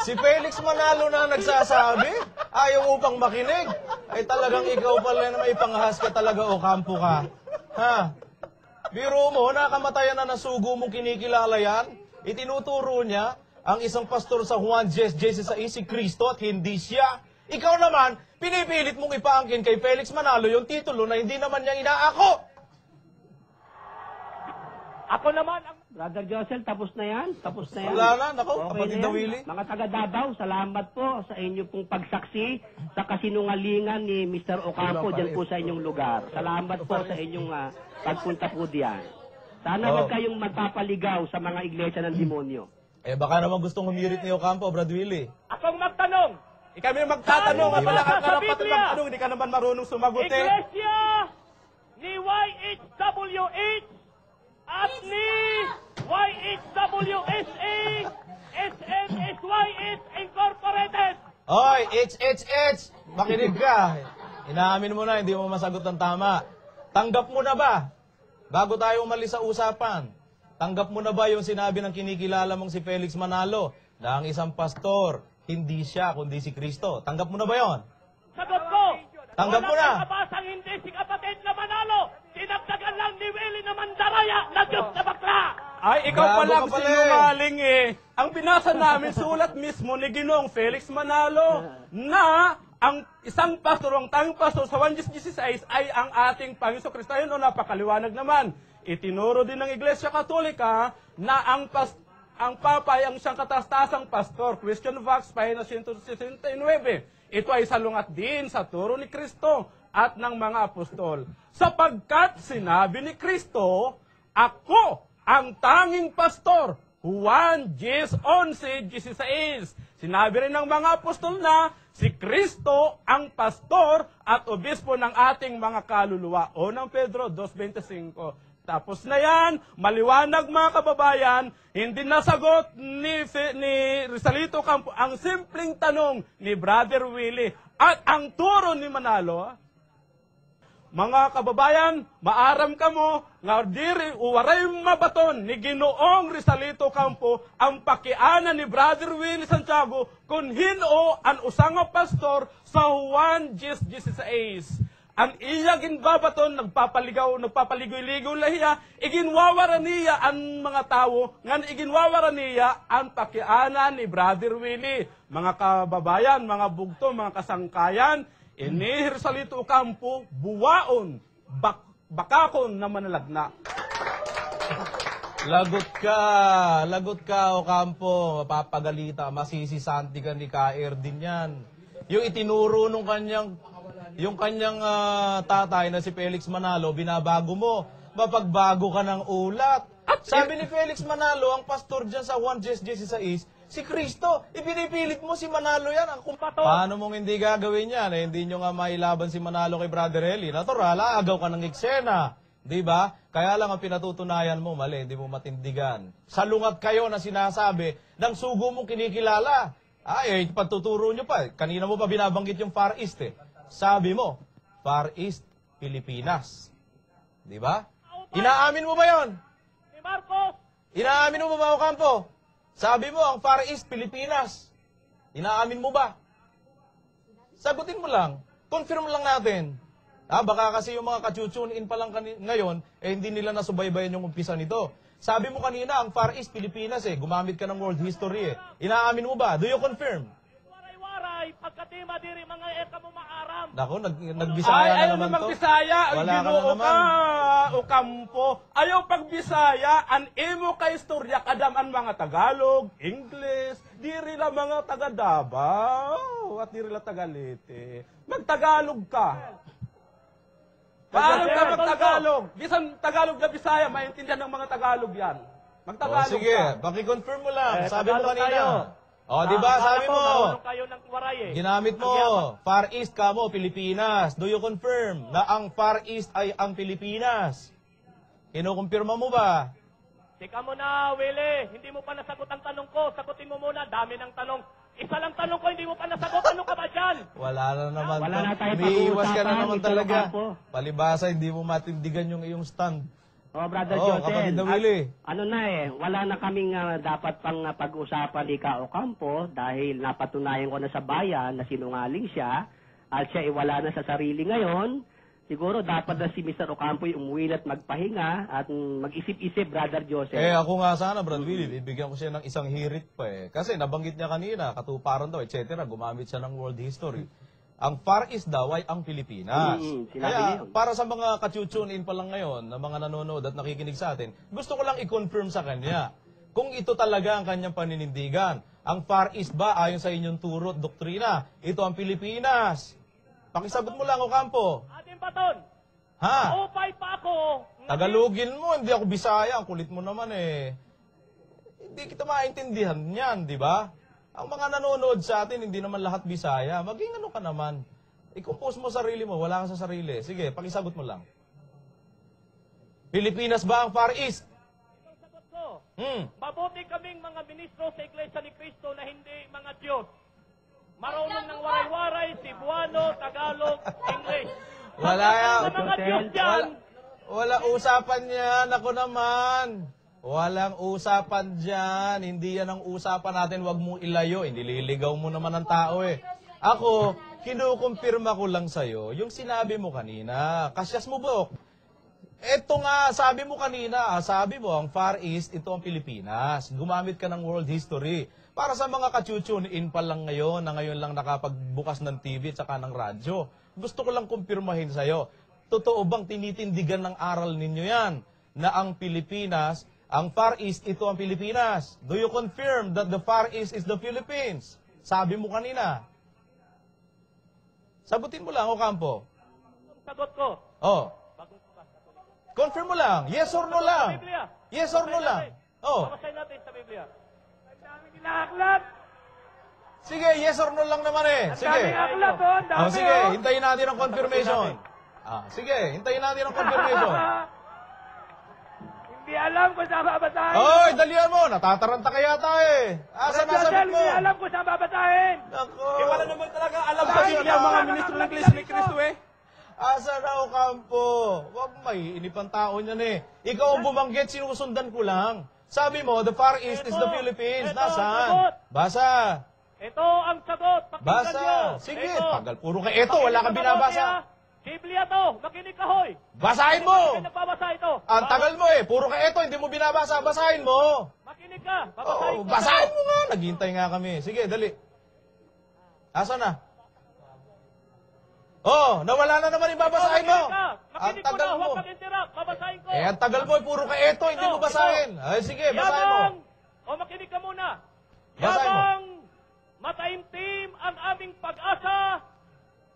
Si Felix Manalo na nagsasabi, ayaw upang makinig. Ay talagang ikaw pala na may panghas ka talaga, Ocampo ka. Biro mo, nakamatayan na nasugo mong kinikilala yan. Itinuturo niya ang isang pastor sa Juan 10:16 si Kristo at hindi siya. Ikaw naman, pinipilit mong ipaangkin kay Felix Manalo yung titulo na hindi naman niya inaako. Ako naman ang... Brother Josel, tapos na yan? Tapos na yan? Wala na, nako, kapatid na na yan. Willie. Mga taga-Davao, salamat po sa inyo pong pagsaksi sa kasinungalingan ni Mr. Ocampo dyan po sa inyong lugar. Salamat po sa inyong pagpunta po diyan. Sana huwag kayong magpapaligaw sa mga iglesia ng demonyo. Baka naman gustong humirit ni Ocampo, Brad Willie. Akong magtanong. Kami magtatanong at wala kang Sa karapat Biblia. magtanong, hindi ka naman marunong sumagot Iglesia ni YHWH at ni YHWSA SNSYS Incorporated. Hoy, H. Makinig ka. Inaamin mo na, hindi mo masagot ng tama. Tanggap mo na ba? Bago tayo umalis sa usapan, tanggap mo na ba yung sinabi ng kinikilala mong si Felix Manalo na ang isang pastor, hindi siya, kundi si Kristo? Tanggap mo na ba yon? Sagot ko. Tanggap mo na. Walang nakabasang hindi si kapatid na Manalo. Dinagdagan lang ni Willie na Mandaraya na Diyos na bakla. Ay, ikaw Gago pala ka ang pala sinungaling Ang binasa namin sulat mismo ni Ginoong Felix Manalo na ang isang pastor, ang tanging pastor sa 1:16 ay ang ating Panginoon Kristo. Ayun, napakaliwanag naman. Itinuro din ng Iglesia Katolika na ang Papa ay ang siyang katastasang pastor. Question box, pahina 169. Ito ay salungat din sa turo ni Kristo at ng mga apostol. Sapagkat sinabi ni Kristo, ako ang tanging pastor. Juan 10:11-16. Sinabi rin ng mga apostol na si Kristo ang pastor at obispo ng ating mga kaluluwa. O ng Pedro 2:25. Tapos na yan, maliwanag mga kababayan, hindi nasagot ni Rizalito Campo ang simpleng tanong ni Brother Willie at ang turo ni Manalo. Mga kababayan, maaram kamo nga diri uwaray mabaton ni Ginoong Rizalito Campo ang pakiana ni Brother Willie Santiago kun hino an usang nga pastor sa Juan 10:16. Ang iya ginbabaton, nagpapaligoy-ligoy lahiya, iginwawara niya ang mga tao, ngan iginwawara niya ang pakiana ni Brother Willie. Mga kababayan, mga bugto, mga kasangkayan, ini Rizalito Campo, buwaon, bakakon na manalagna. Lagot ka, Ocampo, mapapagalita, masisisanti ka ni Kair din yan. Yung itinuro nung kanyang tatay na si Felix Manalo, binabago mo. Mapagbago ka ng ulat. Sabi ni Felix Manalo, ang pastor dyan sa Juan 10:16, si Kristo. Ipinipilit mo si Manalo yan. Paano mong hindi gagawin yan? Hindi nyo nga mailaban si Manalo kay Brother Eli. Natural, agaw ka ng eksena. Diba? Kaya lang ang pinatutunayan mo, mali, hindi mo matindigan. Salungat kayo na sinasabi ng sugo mong kinikilala. Ay, pagtuturo nyo pa. Kanina mo pa binabanggit yung Far East eh. Sabi mo, Far East, Pilipinas. Di ba? Inaamin mo ba yon? Si Marcos! Inaamin mo ba, Ocampo? Sabi mo, ang Far East, Pilipinas. Inaamin mo ba? Sagutin mo lang. Confirm lang natin. Baka kasi yung mga ka-tune-in pa lang ngayon, hindi nila nasubaybayan yung umpisa nito. Sabi mo kanina, ang Far East, Pilipinas gumamit ka ng world history Inaamin mo ba? Do you confirm? Pagkatima diri mga eka mo maaram. Nako, nagbisaya na naman to. Bisaya, Wala ka na naman. Ocampo. Ayaw pagbisaya, an imo ka istorya kadam an mga Tagalog, English, diri la mga taga Davao at diri la taga Leyte. Magtagalog ka. Paano ka magtagalog? Bisan Tagalog na Bisaya, maintindihan ng mga Tagalog yan. Magtagalog sige, ka. paki-confirm mo lang. Sabi mo Tagalog kanina. tayo. Di ba? Sabi mo. Kayo ng waray Ginamit mo. Far East ka mo, Pilipinas. Do you confirm na ang Far East ay ang Pilipinas? Kinukumpirma mo ba? Tika mo na, Willie. Hindi mo pa nasagot ang tanong ko. Sagutin mo muna. Dami ng tanong. Isa lang tanong ko, hindi mo pa nasagot. Ano ka ba dyan? Wala na naman. Wala na tayo Umiiwas ka na pag-uusapan, naman Mr. talaga. Ocampo. Palibasa, hindi mo matindigan yung iyong stand. Brother kapatid Joseph, na Willie. ano na wala na kaming dapat pang pag-usapan ni Ka Ocampo dahil napatunayan ko na sa bayan na sinungaling siya at siya wala na sa sarili ngayon. Siguro dapat na si Mr. Ocampo umuwi at magpahinga at mag-isip-isip, Brother Joseph. Ako nga sana, Brad Willie, bibigyan ko siya ng isang hirit pa Kasi nabanggit niya kanina, katuparan daw, etc. Gumamit siya ng world history. Ang Far East daw ay ang Pilipinas. Kaya para sa mga ka-tune-in pa lang ngayon, na mga nanonood at nakikinig sa atin, gusto ko lang i-confirm sa kanya kung ito talaga ang kanyang paninindigan. Ang Far East ba ayon sa inyong turo at doktrina? Ito ang Pilipinas. Pakisagot mo lang, Ocampo. Ating baton. Ha? Upay pa ako. Tagalogin mo, hindi ako Bisaya. Ang kulit mo naman Hindi kita maintindihan yan, di ba? Ang mga nanonood sa atin, hindi naman lahat Bisaya. Maging ano ka naman. I-compose mo sarili mo, wala ka sa sarili. Sige, pakisagot mo lang. Pilipinas ba ang Far East? Ang sagot ko, mabuti kaming mga ministro sa Iglesia ni Cristo na hindi mga Diyos. Marunong ng waray-waray, Cebuano, Tagalog, English. Wala yan. Sa mga Diyos yan. Wala usapan yan. Ako naman. Walang usapan dyan. Hindi yan ang usapan natin. Huwag mong ilayo. Nililigaw mo naman ang tao Ako, kinukumpirma ko lang sa'yo yung sinabi mo kanina. Kasyas mo, Bok. Eto nga, sabi mo kanina, sabi mo, ang Far East, ito ang Pilipinas. Gumamit ka ng world history. Para sa mga ka-tune-in pa lang ngayon, na ngayon lang nakapagbukas ng TV at saka ng radyo, gusto ko lang kumpirmahin sa'yo. Totoo bang tinitindigan ng aral ninyo yan? Na ang Pilipinas, ang Far East, ito ang Pilipinas. Do you confirm that the Far East is the Philippines? Sabi mo kanina. Sagutin mo lang, Ocampo. sagot ko. Oh. Confirm mo lang. Yes or no lang. Biblia. Yes or no lang. Oh. Babasahin natin sa Biblia. Ang daming inaaklat. Sige, yes or no lang naman eh. Ang Sige. daming aklat, oh. Ang dami, Oh, sige, oh. hintayin natin ang confirmation. Sige, hintayin natin ang confirmation. Hindi alam kung saan babasahin. Oy, dalihan mo. Natataranta ka yata eh. Asa Brad nasagot Josel, mo? hindi alam kung saan babasahin. Nako. Eh, wala naman talaga alam sa Dahil Biblia ang mga wala ministro ng nang Iglesia ni dito. Cristo eh. Asa na o kampo? Wag may inipang tao niyan eh. Ikaw ang bumanggit, sinusundan ko lang. Sabi mo, the Far East is the Philippines. Ito ang Nasaan? sagot. Basa. Ito ang sagot. Pakinggan Basa. niyo. Sige, Ito. tagal. Puro ka ito, wala kang Makinig ka mabuti, binabasa. ha? Biblia to. Makinig ka, hoy. Basahin mo! Hindi nagbabasa ito. Ang tagal mo eh. Puro ka ito, hindi mo binabasa. Basahin mo. Makinig ka. Oo, Babasahin ko. basahin mo nga. Naghihintay nga kami. Sige, dali. Asa na? Oh, nawala na naman yung babasahin mo. Ang Makinig ko tagal na. mo. Huwag mag-interrupt. Babasahin ko. Eh, ang tagal mo. Puro ka ito, hindi mo basahin. Ay, sige, basahin mo. O makinig ka muna. Basahin mo. Yabang mataimtim ang aming pag-asa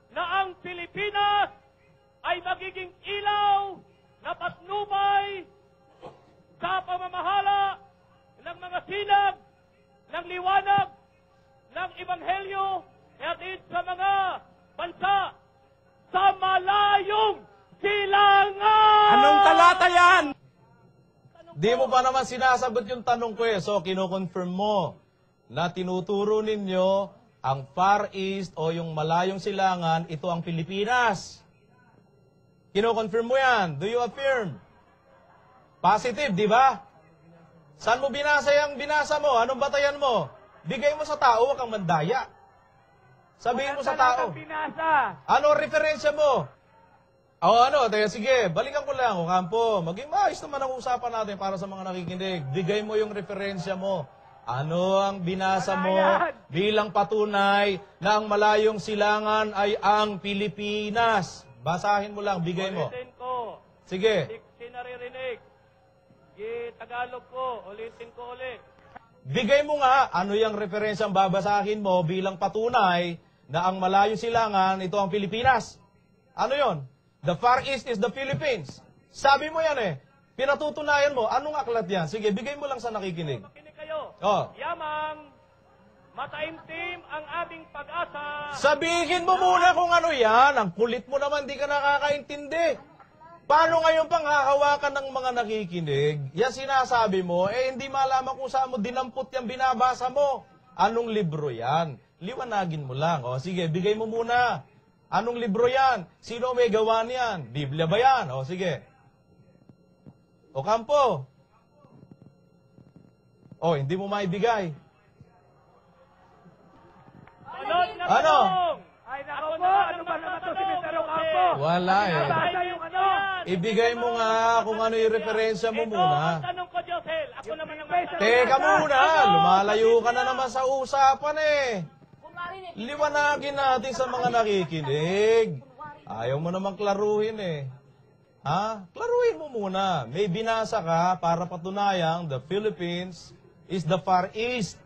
na ang Pilipinas ay magiging ilaw na patnubay sa pamamahala ng mga sinag, ng liwanag, ng Ebanghelyo, at sa mga bansa sa malayong silangan! Anong talata yan? Di mo ba naman sinasagot yung tanong ko eh. So, kino-confirm mo na tinuturo ninyo ang Far East o yung malayong silangan, ito ang Pilipinas. Kino-confirm mo yan. Do you affirm? Positive, di ba? Saan mo binasa yung binasa mo? Anong batayan mo? Bigay mo sa tao, wag kang mandaya. Sabihin mo sa tao. Binasa. Ano ang referensya mo? O ano, sige, balikan ko lang, Ocampo. Maging maayos naman ang usapan natin para sa mga nakikinig. Bigay mo yung referensya mo. Ano ang binasa mo bilang patunay na ang malayong silangan ay ang Pilipinas? Basahin mo lang, bigay mo. Ulitin ko. Sige. Hindi naririnig. Tagalog ko. Ulitin ko ulit. Bigay mo nga, ano yung referensyang babasahin mo bilang patunay na ang malayong silangan, ito ang Pilipinas. Ano yon? The Far East is the Philippines. Sabi mo yan eh. Pinatutunayan mo. Anong aklat yan? Sige, bigay mo lang sa nakikinig. Makinig kayo. Oh. Yamang mataimtim ang aming pag-asa. Sabihin mo muna kung ano yan. Ang kulit mo naman, di ka nakakaintindi. Paano ngayon pang hahawakan ng mga nakikinig? Yan sinasabi mo, eh hindi malaman kung saan mo dinampot yung binabasa mo. Anong libro yan? Liwanagin mo lang. O sige, bigay mo muna. Anong libro yan? Sino may gawa niyan? Biblia ba yan? O sige. Ocampo. O, hindi mo maibigay. Sunod na Ano? tanong. Ay, nako po. Ano ba naman ito si Mr. Ocampo? Wala eh. Nabasa yung ano? Ibigay mo nga kung ano yung referensya mo Ito muna. ang tanong ko, Josel. Ako naman ang magtanong. Teka muna, lumalayo ka na naman sa usapan eh. Liwanagin natin sa mga nakikinig. Ayaw mo namang klaruhin eh. Ha? Klaruhin mo muna. May binasa ka para patunayang the Philippines is the Far East.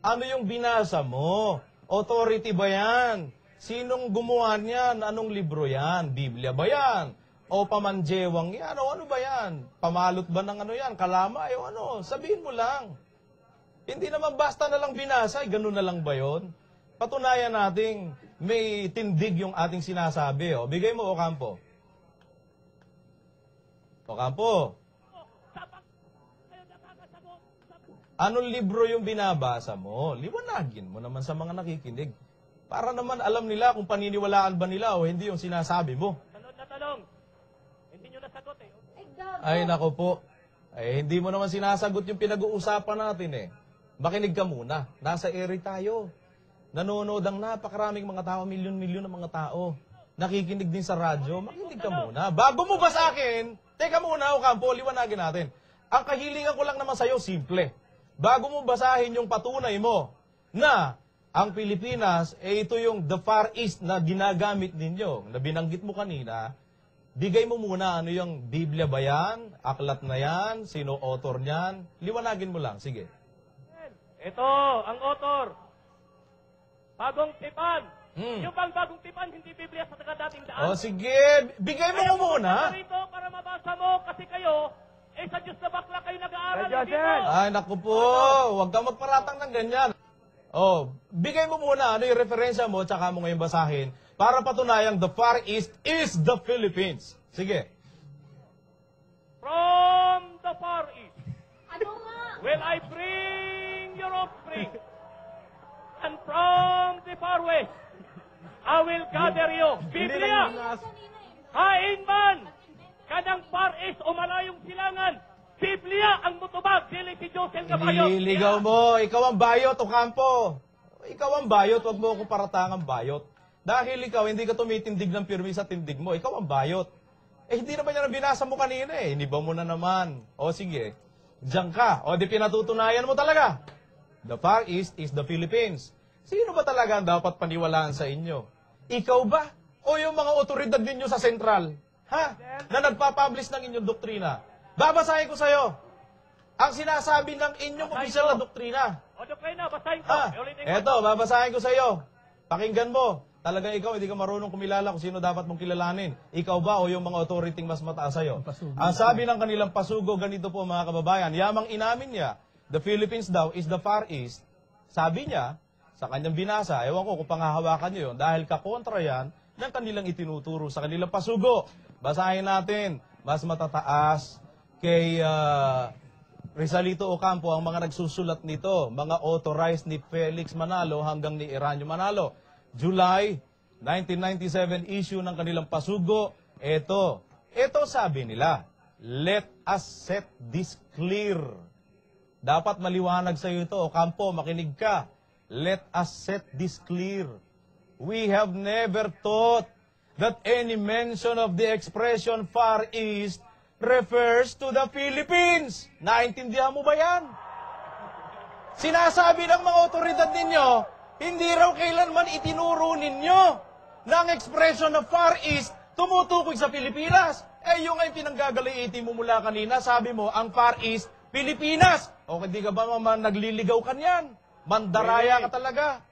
Ano yung binasa mo? Authority ba yan? Sinong gumawa niyan? Anong libro yan? Biblia ba yan? O pamanjewang yan? O ano ba yan? Pamalot ba ng ano yan? Kalamay o ano? Sabihin mo lang. Hindi naman basta na lang binasa. Ganun na lang ba yun? Patunayan nating may tindig yung ating sinasabi. O, bigay mo, Ocampo. Ocampo. Anong libro yung binabasa mo? Liwanagin mo naman sa mga nakikinig. Para naman alam nila kung paniniwalaan ba nila o hindi yung sinasabi mo. Sunod na tanong. Hindi nyo nasagot eh. Ay, nako po. Ay, hindi mo naman sinasagot yung pinag-uusapan natin eh. Makinig ka muna. Nasa ere tayo. Nanonood ang napakaraming mga tao, milyon-milyon ng mga tao. Nakikinig din sa radyo. Makinig ka muna. Bago mo ba sa akin, teka muna, Ocampo, liwanagin natin. Ang kahilingan ko lang naman sa'yo, simple. Bago mo basahin yung patunay mo na ang Pilipinas, ito yung the Far East na ginagamit ninyo, na binanggit mo kanina, bigay mo muna ano yung Biblia ba yan? Aklat na yan? Sino author niyan? Liwanagin mo lang. Sige. Ito, ang author. Bagong Tipan. Yung bang bagong tipan, hindi Biblia sa dating daan. O sige, bigay mo muna. Rito para mabasa mo kasi kayo, sa Diyos na bakla kayo nag-aaral dito. Ay, naku po, huwag kang magparatang ng ganyan. Oh, bigay mo muna ano yung referensya mo, tsaka mo ngayon basahin, para patunayang the Far East is the Philippines. Sige. From the Far East, Ano nga? will I bring your offspring, and from the Far West, I will gather you. Biblia! Hain man! Kanang Far East o malayong silangan, Biblia ang mutubag, dili si Josel Caballo. Ililigaw mo, ikaw ang bayot, Ocampo. Ikaw ang bayot, wag mo akong paratangang bayot. Dahil ikaw, hindi ka tumitindig ng pirmi sa tindig mo, ikaw ang bayot. Hindi naman yan ang binasa mo kanina eh, iniba mo na naman. O sige, diyan ka, o di pinatutunayan mo talaga. The Far East is the Philippines. Sino ba talaga ang dapat paniwalaan sa inyo? Ikaw ba? O yung mga otoridad ninyo sa sentral? Ha? Na nagpapublish ng inyong doktrina? Babasahin ko sa'yo. Ang sinasabi ng inyong opisyal na doktrina. O doktrina, basahin ko. Ha? Eto, babasahin ko sa'yo. Pakinggan mo. Talagang ikaw, hindi ka marunong kumilala kung sino dapat mong kilalanin. Ikaw ba o yung mga authority mas mataas sa'yo? Ang sabi ng kanilang pasugo, ganito po mga kababayan, yamang inamin niya, the Philippines daw is the Far East. Sabi niya, sa kanyang binasa, ewan ko kung panghahawakan niyo yun, dahil kakontra yan ng kanilang itinuturo sa kanilang pasugo. Basahin natin, mas matataas kay Rizalito Ocampo ang mga nagsusulat nito, mga authorized ni Felix Manalo hanggang ni Eranio Manalo. July 1997 issue ng kanilang pasugo. Ito sabi nila, let us set this clear. Dapat maliwanag sa iyo ito, Ocampo, makinig ka. Let us set this clear. We have never thought that any mention of the expression Far East refers to the Philippines. Naintindihan mo ba yan? Sinasabi ng mga otoridad ninyo, hindi raw kailanman itinuro ninyo na ang expression of Far East tumutukoy sa Pilipinas. Yung ay pinanggagaliitin mo mula kanina, sabi mo, ang Far East, Pilipinas. O hindi ka ba nagliligaw ka niyan? Mandaraya ka talaga.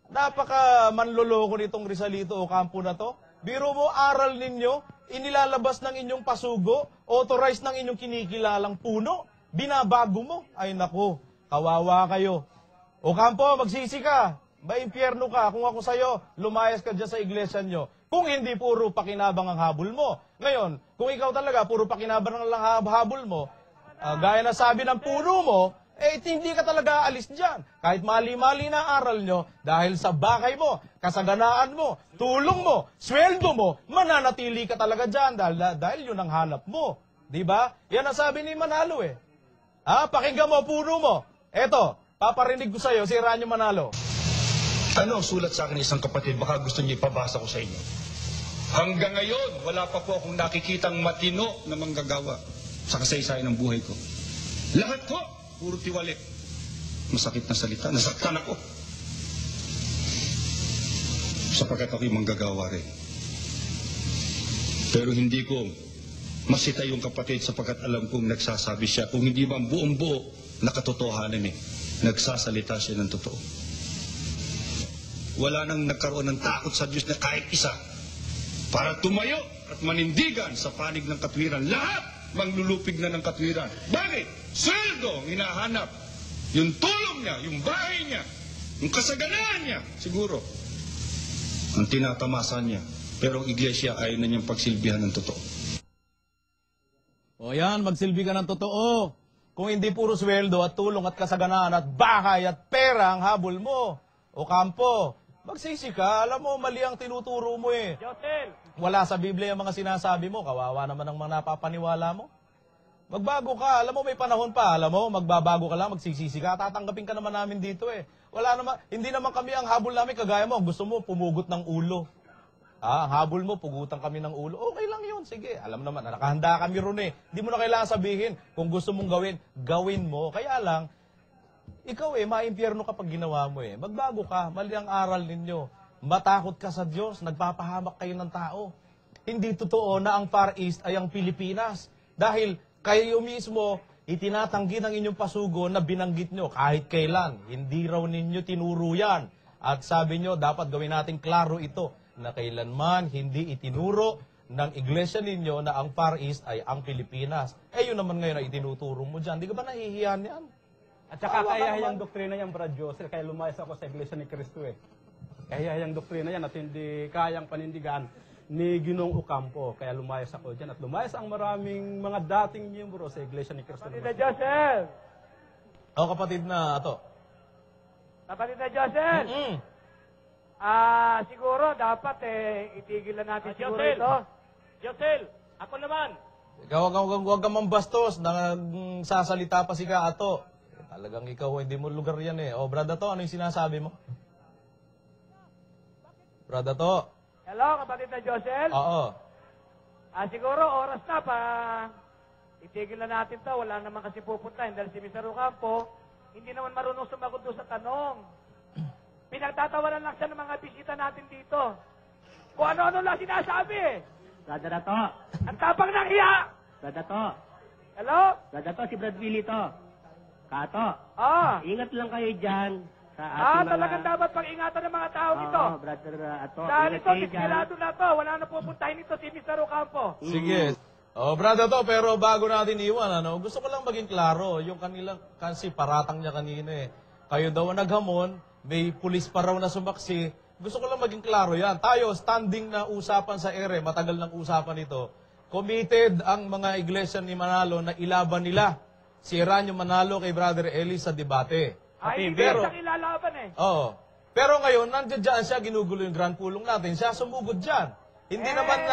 Napaka manloloko nitong Rizalito Ocampo na to. Biro mo, aral ninyo, inilalabas ng inyong pasugo, authorized ng inyong kinikilalang puno, binabago mo. Ay naku, kawawa kayo. Ocampo, magsisi ka. Maimpyerno ka. Kung ako sa'yo, lumayas ka dyan sa iglesia nyo. Kung hindi puro pakinabang ang habol mo. Ngayon, kung ikaw talaga, puro pakinabang ang habol mo, gaya na sabi ng puno mo, hindi ka talaga alis dyan. Kahit mali-mali na aral nyo, dahil sa bakay mo, kasaganaan mo, tulong mo, sweldo mo, mananatili ka talaga dyan dahil yun ang hanap mo. Diba? Yan ang sabi ni Manalo eh. Pakinggan mo, puno mo. Eto, paparinig ko sa'yo, si Eranio Manalo. Ano ang sulat sa akin ng isang kapatid? Baka gusto niyo ipabasa ko sa inyo. Hanggang ngayon, wala pa po akong nakikitang matino na manggagawa sa kasaysayan ng buhay ko. Lahat ko, puro tiwalit. Masakit na salita. Nasaktan ako. Sapagkat ako'y manggagawa rin. Pero hindi ko masita yung kapatid sapagkat alam kong nagsasabi siya. Kung hindi man buong buo na katotohanan nagsasalita siya ng totoo. Wala nang nagkaroon ng takot sa Diyos na kahit isa para tumayo at manindigan sa panig ng katwiran. Lahat manglulupig na ng katwiran. Bakit? Sweldo ang hinahanap. Yung tulong niya, yung bahay niya, yung kasaganaan niya, siguro. Ang tinatamasan niya. Pero ang iglesia ayaw na niyang pagsilbihan ng totoo. O yan, magsilbi ka ng totoo. Kung hindi puro sweldo at tulong at kasaganaan at bahay at pera ang habol mo, Ocampo, magsisi ka. Alam mo, mali ang tinuturo mo eh. Josel! Wala sa Biblia yung mga sinasabi mo. Kawawa naman ang mga napapaniwala mo. Magbago ka. Alam mo, may panahon pa. Alam mo, magbabago ka lang, magsisisi ka. Tatanggapin ka naman namin dito eh. Wala naman, hindi naman kami ang habol namin kagaya mo. Gusto mo, pumugot ng ulo. Habol mo, pugutan kami ng ulo. Okay lang yun, sige. Alam naman, nakahanda kami ron eh. Hindi mo na kailangan sabihin. Kung gusto mong gawin, gawin mo. Kaya lang, ikaw maimpyerno kapag ginawa mo eh. Magbago ka, mali ang aral ninyo. Matakot ka sa Diyos, nagpapahamak kayo ng tao. Hindi totoo na ang Far East ay ang Pilipinas. Dahil kayo mismo, itinatanggi ng inyong pasugo na binanggit nyo kahit kailan. Hindi raw ninyo tinuro yan. At sabi nyo, dapat gawin natin klaro ito na kailanman hindi itinuro ng iglesia ninyo na ang Far East ay ang Pilipinas. Eh yun naman ngayon ay itinuturo mo dyan. Di ka ba nahihiyan yan? At saka kaya yung doktrina yan, Brad Josel, kaya lumayas ako sa Iglesia ni Cristo eh. Kaya yung doktrina yan at hindi kayang panindigan ni Ginong Ocampo. Kaya lumayas ako dyan at lumayas ang maraming mga dating miyembro sa Iglesia ni Cristo. Kapatid na Joseph! O kapatid na ato. Kapatid na Joseph! Siguro dapat itigil na natin siguro Josel! ito. Josel, ako naman! Ikaw huwag ka mambastos, sasalita pa si ka ato. Talagang ikaw, hindi mo lugar yan eh. O, Brad Ato, ano yung sinasabi mo? Brad Ato? Hello, kapatid na Joseph? Oo. Siguro oras na pa itigil na natin to. Wala naman kasi pupuntahin dahil si Mr. Ocampo hindi naman marunong sumagot doon sa tanong. Pinagtatawanan lang siya ng mga bisita natin dito. Kung ano-ano lang sinasabi eh. Brother Ato, Ang tapang ng iya! Brother Ato, Hello? Brother Ato, si Brad Willie to. Kato, ingat lang kayo dyan sa ating Talagang dapat pag-ingatan ng mga tao dito. Oo, Brother Ato, Dahil ingat ito, kayo dyan. disperado na to. Wala na pupuntahin ito si Mr. Ocampo. Sige. O, Brad Ato, pero bago natin iwan, gusto ko lang maging klaro. Yung kanilang, kasi paratang niya kanina eh. Kayo daw ang naghamon, may pulis pa raw na sumaksi. Gusto ko lang maging klaro yan. Tayo, standing na usapan sa ere, matagal ng usapan ito. Committed ang mga iglesia ni Manalo na ilaban nila si Eranio Manalo kay Brother Eli sa debate. Hindi Pero- siya kilalaban eh. Oo. Pero ngayon, nandiyan dyan siya, ginugulo yung grand pulong natin. Siya sumugod dyan. Hindi naman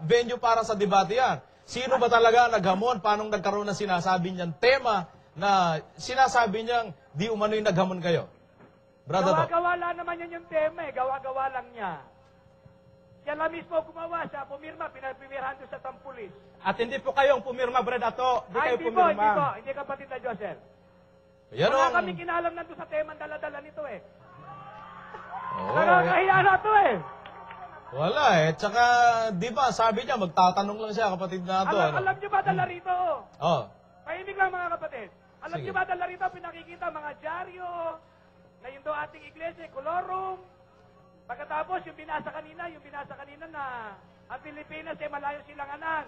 venue para sa debate yan. Sino ba talaga naghamon? Paano nagkaroon na sinasabi niyang tema na sinasabi niyang di umano yung naghamon kayo? Brother to. Gawa-gawa lang naman yan yung tema eh. Gawa-gawa lang niya. Siya lang mismo gumawa siya, pumirma, pinapimirahan doon sa tampulis. At hindi po kayong pumirma, Brad Ato. Hindi kayo Hindi po, pumirma. hindi po. Hindi kapatid na Joseph. Yan Wala ang- kami kinalam nandun sa tema dala-dala nito eh. Oo, Nakakahiya na to eh. wala eh. Tsaka, di ba, sabi niya, magtatanong lang siya, kapatid na to. Alam niyo ba dala rito? Oh. Mahimik lang mga kapatid. Alam Sige. niyo ba dala rito pinakikita mga dyaryo, na yun daw ating iglesia, kolorum. Pagkatapos, yung binasa kanina na ang Pilipinas ay malayo silanganan.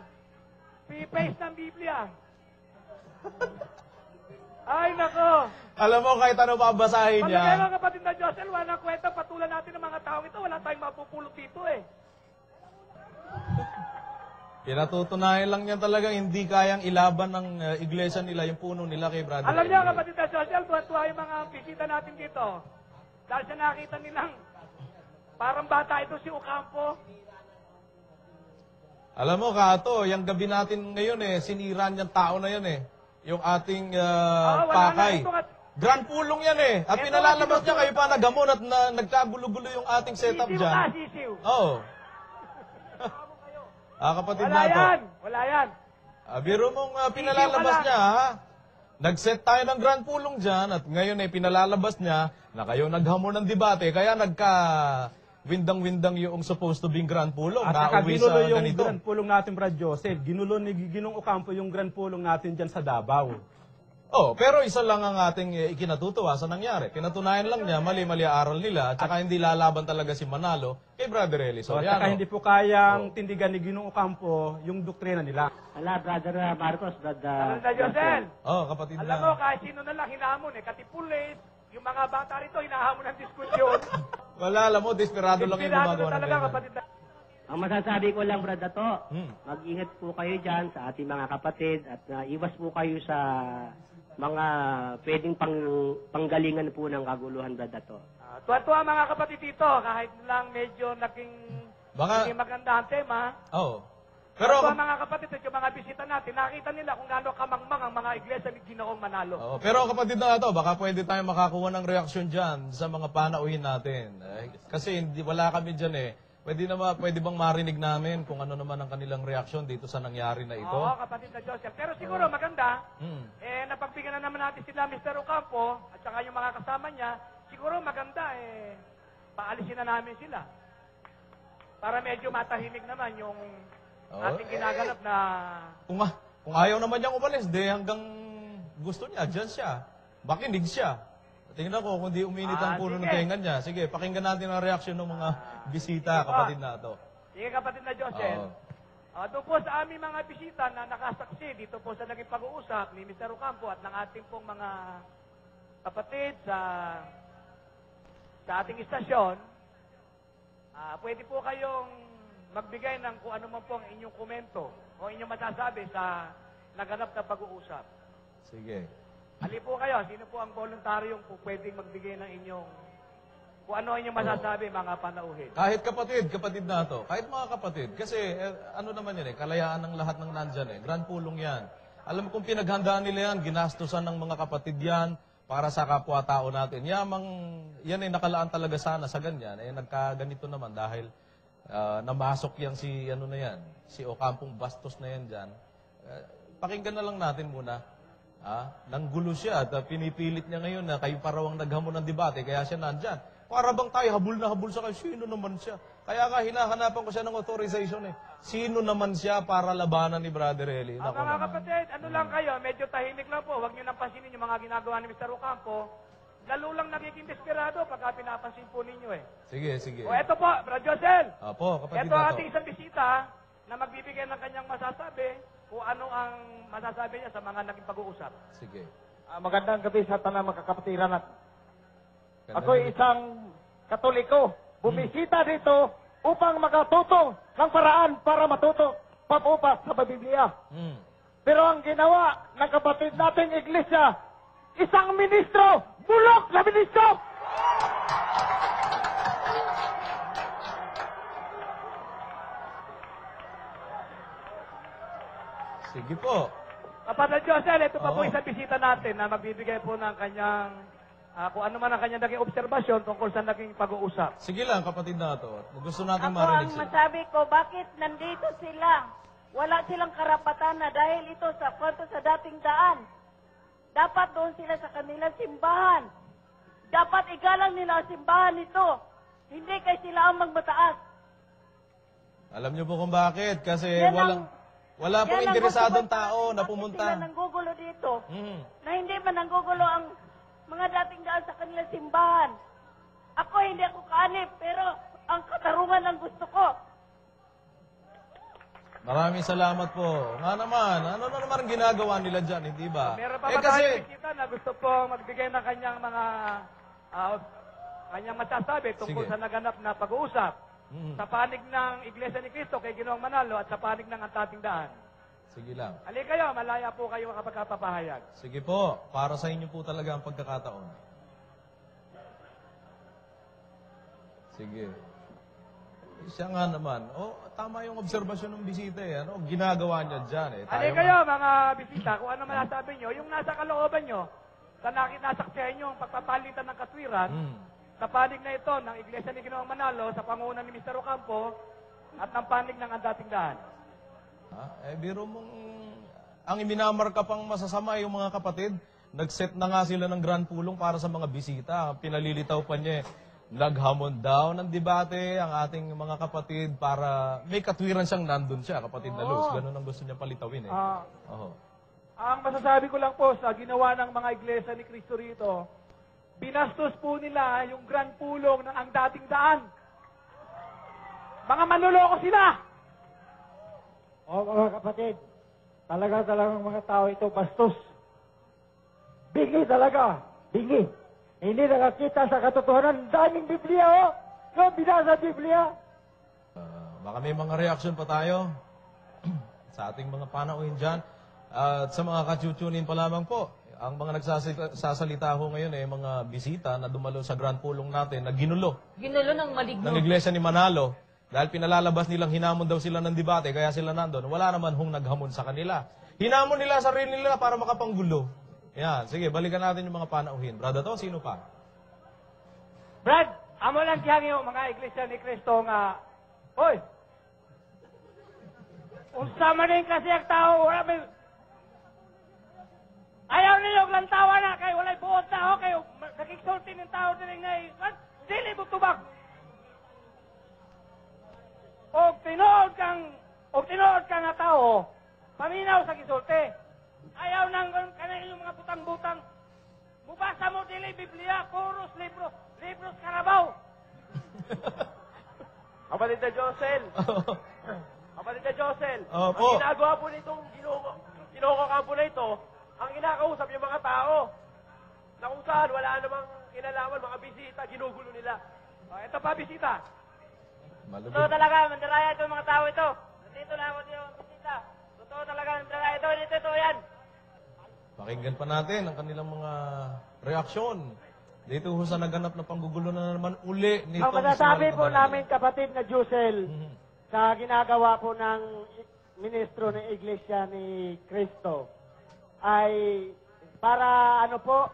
Pipaste ng Biblia. Ay, nako. Alam mo, kahit ano babasahin Palagay niya, mga kapatid na Josel, wala nang kwenta, patulan natin ng mga taong ito. Wala tayong mapupulot dito eh. pinatutunayan lang niya talaga hindi kayang ilaban ng iglesia nila, yung puno nila kay Brother Alam niyo Eli. kapatid na Josel, tuwa-tuwa yung mga bisita natin dito. Dahil sa nakita nilang parang bata ito si Ocampo. Alam mo, Kato, yung gabi natin ngayon sinira niyang tao na yan yung ating wala pakay. na ito at- Grand pulong yan At Ito pinalalabas ang niya kayo pa nagamon at nagkagulo-gulo yung ating setup Sisiw dyan. ka, sisiw. Oo. Kapatid Wala na to. yan, wala yan. Biro mong pinalalabas Sisiw ka niya, ha? Nag-set tayo ng grand pulong dyan at ngayon pinalalabas niya na kayo naghamon ng debate kaya windang-windang yung supposed to be grand pulong. At saka Nauwi ginulo sa yung ganito. grand pulong natin, Brad Joseph. Ginulo ni Ginong Ocampo yung grand pulong natin dyan sa Davao. Pero isa lang ang ating ikinatutuwa sa nangyari. Pinatunayan lang niya, mali-mali ang aral nila at saka hindi lalaban talaga si Manalo kay Brother Eli So, at Soriano. saka hindi po kayang tindigan ni Ginong Ocampo yung doktrina nila. Ala, Brother Marcos, Kapatid Brother na Josel, Kapatid alam mo, na. kahit sino na lang hinahamon katipulis, yung mga bata rito, hinahamon ng diskusyon. Wala, alam mo, desperado lang yung Inspirado gumagawa na ng talaga, ganyan. kapatid na. Ang masasabi ko lang, Brad Ato, Hmm. mag-ingat po kayo dyan sa ating mga kapatid at iwas po kayo sa mga pwedeng panggalingan po ng kaguluhan, Brad Ato. Tuwa-tuwa mga kapatid dito, kahit lang medyo naging hindi maganda ang tema. Pero, Tuwa mga kapatid at yung mga bisita natin, nakita nila kung gaano kamangmang ang mga iglesia ni Ginoong Manalo. pero kapatid na to, baka pwede tayo makakuha ng reaksyon dyan sa mga panauhin natin. Kasi wala kami dyan Pwede bang marinig namin kung ano naman ang kanilang reaksyon dito sa nangyari na ito? Oo, kapatid na Joseph. Pero siguro maganda, napagbigyan na naman natin sila Mr. Ocampo at saka yung mga kasama niya, siguro maganda paalisin na namin sila. Para medyo matahimik naman yung ating ginaganap na... Kung ayaw naman niyang umalis, hanggang gusto niya, dyan siya. Makinig siya. Tingnan ko kung di uminit ang puno ng sige. tenga niya. Sige, pakinggan natin ang reaksyon ng mga bisita, kapatid na to. Sige kapatid na Josel. Oo. Doon po sa aming mga bisita na nakasaksi dito po sa naging pag-uusap ni Mr. Ocampo at ng ating pong mga kapatid sa ating istasyon, pwede po kayong magbigay ng kung ano man po ang inyong komento o inyong masasabi sa naganap na pag-uusap. Sige. Ali po kayo, sino po ang voluntaryong po pwedeng magbigay ng inyong kung ano inyong masasabi mga panauhin. Kahit kapatid na to. Kahit mga kapatid. Kasi, ano naman yan kalayaan ng lahat ng nandyan Grand pulong yan. Alam mo kung pinaghandaan nila yan, ginastusan ng mga kapatid yan para sa kapwa-tao natin. Yan ay nakalaan talaga sana sa ganyan. Nagkaganito naman dahil namasok yan si Ocampong bastos na yan dyan. Pakinggan na lang natin muna. Nanggulo siya at pinipilit niya ngayon na kayo parawang naghamon ng debate, kaya siya nandyan. Para bang tayo habol na habol sa kayo, sino naman siya? Kaya hinahanapan ko siya ng authorization Sino naman siya para labanan ni Brother Eli? Mga kapatid, ano lang kayo, medyo tahimik lang po. Huwag niyo nang pansinin yung mga ginagawa ni Mr. Ocampo. Lalo lang nagiging desperado pagka pinapansin po ninyo Sige. O eto po, Brad Josel. Opo, kapatid Ito na to. ating isang bisita na magbibigay ng kanyang masasabi kung ano ang masasabi niya sa mga naging pag-uusap. Sige. Magandang gabi sa tanang magkakapatiran at Ganda ako'y isang Katoliko. Bumisita dito upang makatuto ng paraan para matuto pag-upas sa Biblia. Pero ang ginawa ng kapatid nating iglesia, isang ministro, bulok na ministro! Sige po. Kapatid Josel, ito pa po Oo. isang bisita natin na magbibigay po ng kanyang kung ano man ang kanyang naging obserbasyon tungkol sa naging pag-uusap. Sige lang, kapatid na to. Gusto natin Ako marinig ang sila. masabi ko, bakit nandito sila? Wala silang karapatan na dahil ito sa kwento sa dating daan. Dapat doon sila sa kanilang simbahan. Dapat igalang nila ang simbahan nito. Hindi kay sila ang magmataas. Alam niyo po kung bakit? Kasi Yan ang- wala pong Yan ang interesadong gusto ko, tao na bakit pumunta. sila nanggugulo dito? Mhm. Na hindi man nanggugulo ang mga dating daan sa kanilang simbahan. Ako hindi ako kaanib, pero ang katarungan ang gusto ko. Maraming salamat po. Nga naman, ano na naman ang ginagawa nila dyan, hindi ba? Meron pa ba tayong bisita na gusto po magbigay ng kanyang mga kanyang masasabi tungkol Sige. sa naganap na pag-uusap sa panig ng Iglesia ni Cristo kay Ginoong Manalo at sa panig ng Antating Daan. Sige lang. Ali kayo, malaya po kayo kapag kapapahayag. Sige po, para sa inyo po talaga ang pagkakataon. Sige. Siya nga naman. Tama yung obserbasyon ng bisita Ano, ginagawa niya dyan Ali kayo, mga bisita, kung ano masasabi nyo, yung nasa kalooban nyo, sa nasaksihan nyo ang pagpapalitan ng katwiran, sa panig na ito ng Iglesia ni Ginoong Manalo, sa panguna ni Mr. Ocampo, at ng panig ng Antating Daan. Biro mong ang iminamarka pang masasama yung mga kapatid. Nag-set na nga sila ng grand pulong para sa mga bisita. Pinalilitaw pa niya naghamon daw ng debate ang ating mga kapatid para may katwiran siyang nandun siya, kapatid na Luz. Ganun ang gusto niya palitawin Ang masasabi ko lang po sa ginawa ng mga iglesia ni Cristo rito, binastos po nila yung grand pulong ng ang dating daan. Mga manloloko sila! O mga kapatid, talagang mga tao ito bastos. Bingi talaga, bingi. Hindi nakakita sa katotohanan. Daming Biblia, Yung binasa Biblia. Baka may mga reaction pa tayo sa ating mga panauhin dyan. At sa mga kachuchunin pa lamang po, ang mga nagsasalita ho ngayon mga bisita na dumalo sa grand pulong natin na ginulo Ginulo ng maligno. ng iglesia ni Manalo. Dahil pinalalabas nilang hinamon daw sila ng debate, kaya sila nandun. Wala naman hong naghamon sa kanila. Hinamon nila sarili nila para makapanggulo. Yan, sige, balikan natin yung mga panauhin. Brother to, sino pa? Brad, amo lang tiyang yung mga iglesia ni Cristo nga, Hoy! Unsa man rin kasi ang tao, wala may... Ayaw nilog lang tawa na, kay walay buot na ako, kayo nakiksulti ng tao din nga, dili mo tubag. O tinuod kang nga tao, paminaw sa kisulti. Ayaw nang kanin yung mga butang-butang. Mubasa mo dili Biblia, puros libro, libros Karabaw. Kapatid na Josel. Kapatid na Josel. Opo. Ang ginagawa po nitong kinukukampo na ito, ang kinakausap yung mga tao. Na kung saan wala namang kinalaman, mga bisita, ginugulo nila. Ito pa, bisita. Totoo talaga, mandaraya itong mga tao ito. Nandito lang ako yung bisita. Totoo talaga, mandaraya ito. Ito yan. Pakinggan pa natin ang kanilang mga reaksyon. Dito ho sa naganap na panggugulo na naman uli nito. Ang masasabi po namin, kapatid na Josel, sa ginagawa po ng ministro ng Iglesia ni Cristo, ay para ano po,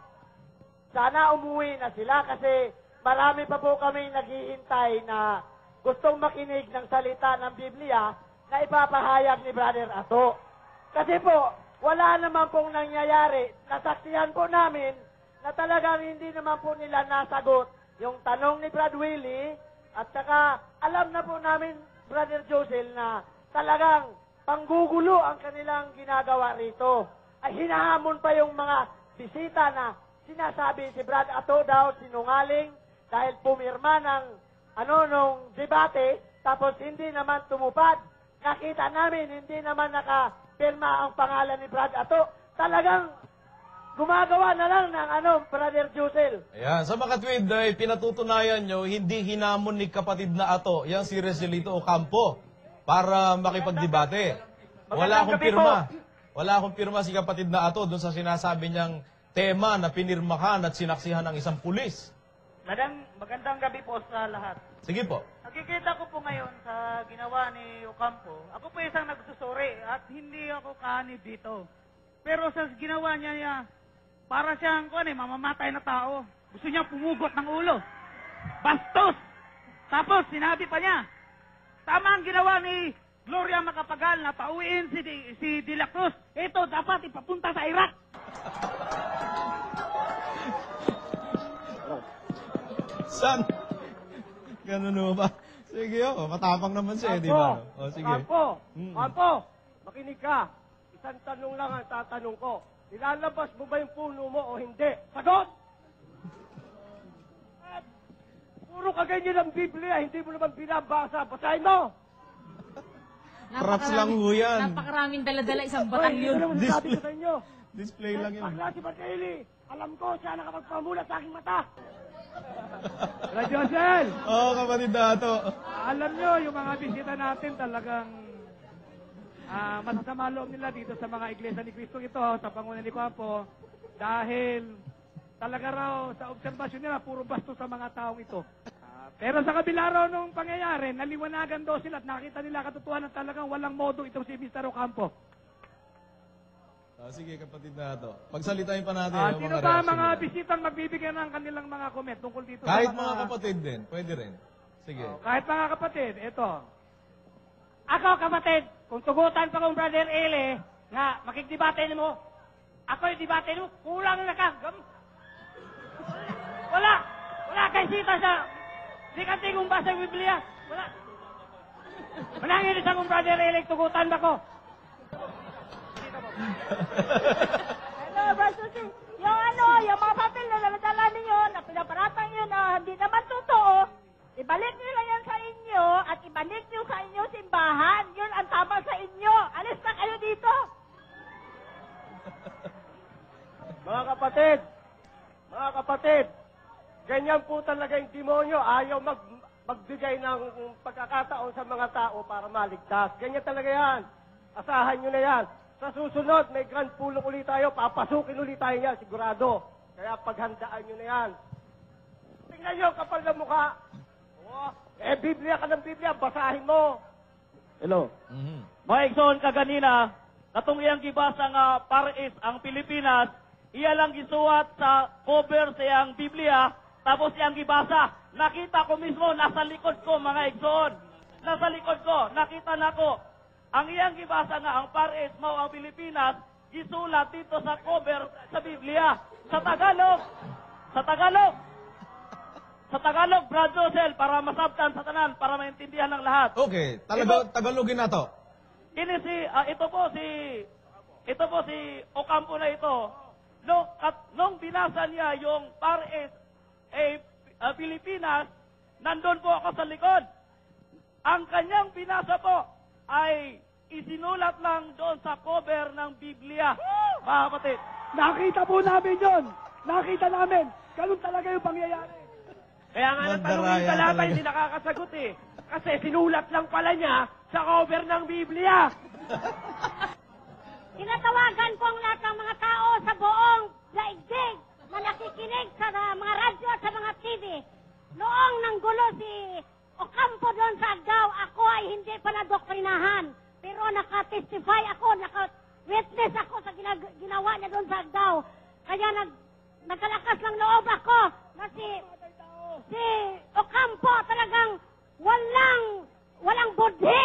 sana umuwi na sila kasi marami pa po kami naghihintay na gustong makinig ng salita ng Biblia na ipapahayag ni Brother Ato. Kasi po, wala naman pong nangyayari. Nasaksihan po namin na talagang hindi naman po nila nasagot yung tanong ni Brad Willie at saka alam na po namin, Brother Josel, na talagang panggugulo ang kanilang ginagawa rito. Ay hinahamon pa yung mga bisita na sinasabi si Brad Ato daw sinungaling dahil pumirma ng nung debate tapos hindi naman tumupad. Nakita namin hindi naman nakapirma ang pangalan ni Brad Ato. Talagang gumagawa na lang ng Brother Josel. Ayan, sa mga tweet ay pinatutunayan nyo, hindi hinamon ni kapatid na Ato, yan si Resilito Ocampo, para makipagdebate. Wala akong pirma. Wala akong pirma si kapatid na Ato doon sa sinasabi niyang tema na pinirmahan at sinaksihan ng isang pulis. Magandang gabi po sa lahat. Sige po. Nakikita ko po ngayon sa ginawa ni Ocampo, ako po isang nagsusuri at hindi ako kaanib dito. Pero sa ginawa niya, para siyang mamamatay na tao. Gusto niya pumugot ng ulo. Bastos! Tapos sinabi pa niya, tama ang ginawa ni Gloria Macapagal na pauwiin si De La Cruz. Ito dapat ipapunta sa Iraq. San? Ganun mo ba? Sige, matapang naman siya, di ba? O, sige. Campo, makinig ka. Isang tanong lang ang tatanong ko. Nilalabas mo ba yung puno mo o hindi? Sagot! At puro kaganyan ng Biblia, hindi mo naman binabasa. Basahin mo! Props lang ho yan. Napakaraming dala-dala isang Hindi ko batalyon. naman sasabi ko sa inyo. Display lang yun. Bakla si Barcaili, alam ko siya nakapagpamulat sa aking mata. Josel! Oo, kapatid na Ato. Alam nyo, yung mga bisita natin talagang masasama loob nila dito sa mga iglesia ni Cristo ito, sa Panguna ni Campo, dahil talaga raw sa obserbasyon nila, puro bastos sa mga taong ito. Pero sa kabila raw nung pangyayari, naliwanagan daw sila at nakita nila katotohanan talagang walang modo itong si Mr. Ocampo. Sige, kapatid na Ato. Pagsalitain pa natin yung Sino mga ba reaction mga nila. bisitang magbibigyan ng kanilang mga comment tungkol dito? Kahit sa mga kapatid din, pwede rin. Sige. Kahit mga kapatid, ito. Ako, kapatid, kung tugutan pa kong Brother Ele, nga makikdebate mo, ako yung debate mo, kulang na ka. Wala kay sita sa, di ka tingong basa ng Biblia. Wala. Manangin isang kong Brother Ele, tugutan ba ko? Hello, Brother Susi. Yung mga papel na naladala ninyo, na pinaparatang yun na hindi naman totoo, ibalik nyo lang yan sa inyo at ibalik nyo sa inyo simbahan. Yun ang tama sa inyo. Alis na kayo dito. Mga kapatid, ganyan po talaga yung demonyo. Ayaw magbigay ng pagkakataon sa mga tao para maligtas. Ganyan talaga yan. Asahan nyo na yan. Sa susunod, may grand pulong ulit tayo. Papasukin ulit tayo yan, sigurado. Kaya paghandaan nyo na yan. Tingnan nyo, kapal na mukha. Biblia ka ng Biblia, basahin mo. Hello. Mga igsoon ka ganina, katong iyang gibasa nga paris ang Pilipinas, iya lang gisuwat sa cover sa iyang Biblia, tapos iyang gibasa. Nakita ko mismo, nasa likod ko, mga igsoon. Nasa likod ko, nakita na ko. Ang iyang gibasa nga, ang paris mo ang Pilipinas, gisulat dito sa cover sa Biblia. Sa Tagalog, Brad Josel, para masabtan sa tanan, para maintindihan ng lahat. Okay, Tagalogin na to. Ito po si Ocampo na ito. nung binasa niya yung Pares Pilipinas, nandun po ako sa likod. Ang kanyang binasa po ay isinulat lang doon sa cover ng Biblia. Mga kapatid. Nakita po namin yun. Nakita namin. Ganun talaga yung pangyayari. Kaya nga natanongin sa lahat ay hindi nakakasagot eh. Kasi sinulat lang pala niya sa cover ng Biblia. Tinatawagan ko ang lahat ng mga tao sa buong daigdig na nakikinig sa mga radyo at sa mga TV. Noong nanggulo si Ocampo doon sa Agdao, ako ay hindi pa nadoktrinahan. Pero nakatestify ako, naka-witness ako sa ginawa niya doon sa Agdao. Kaya nagkalakas ng loob ako na si Ocampo talagang walang budhi,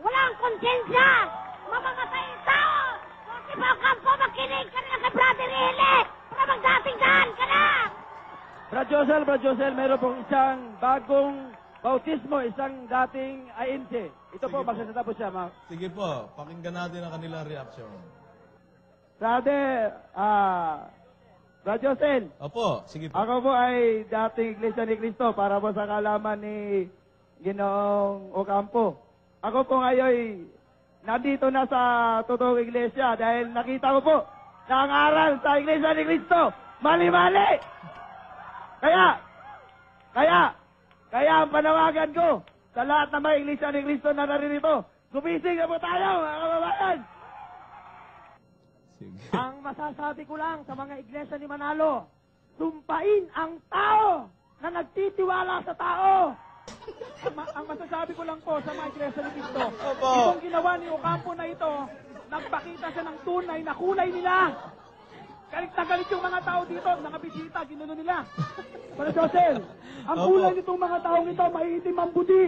walang konsensya, mamamatay ang tao. Kung si Ocampo, makinig ka na kay Brother Ile para magdating daan ka na. Brad Josel, meron pong isang bagong bautismo, isang dating ANC. Ito po, magsasabi siya, ma'am. Sige po, pakinggan natin ang kanilang reaction. Brother Josel. Opo, sige po. Ako po ay dating Iglesia ni Cristo para po sa kalaman ni Ginoong Ocampo. Ako po ngayon nandito na sa totoong iglesia dahil nakita ko po na ang aral sa Iglesia ni Cristo, mali-mali! Kaya ang panawagan ko sa lahat ng mga Iglesia ni Cristo na naririto, gumising na po tayo, mga kababayan! Ang masasabi ko lang sa mga iglesia ni Manalo, sumpain ang tao na nagtitiwala sa tao. Ang masasabi ko lang po sa mga iglesia ni Cristo, itong ginawa ni Ocampo na ito, nagpakita siya ng tunay na kulay nila. Galit na galit yung mga tao dito, mga bisita, ginuno nila. Pero Josel, ang kulay nitong mga taong ito, maiitim ang budi.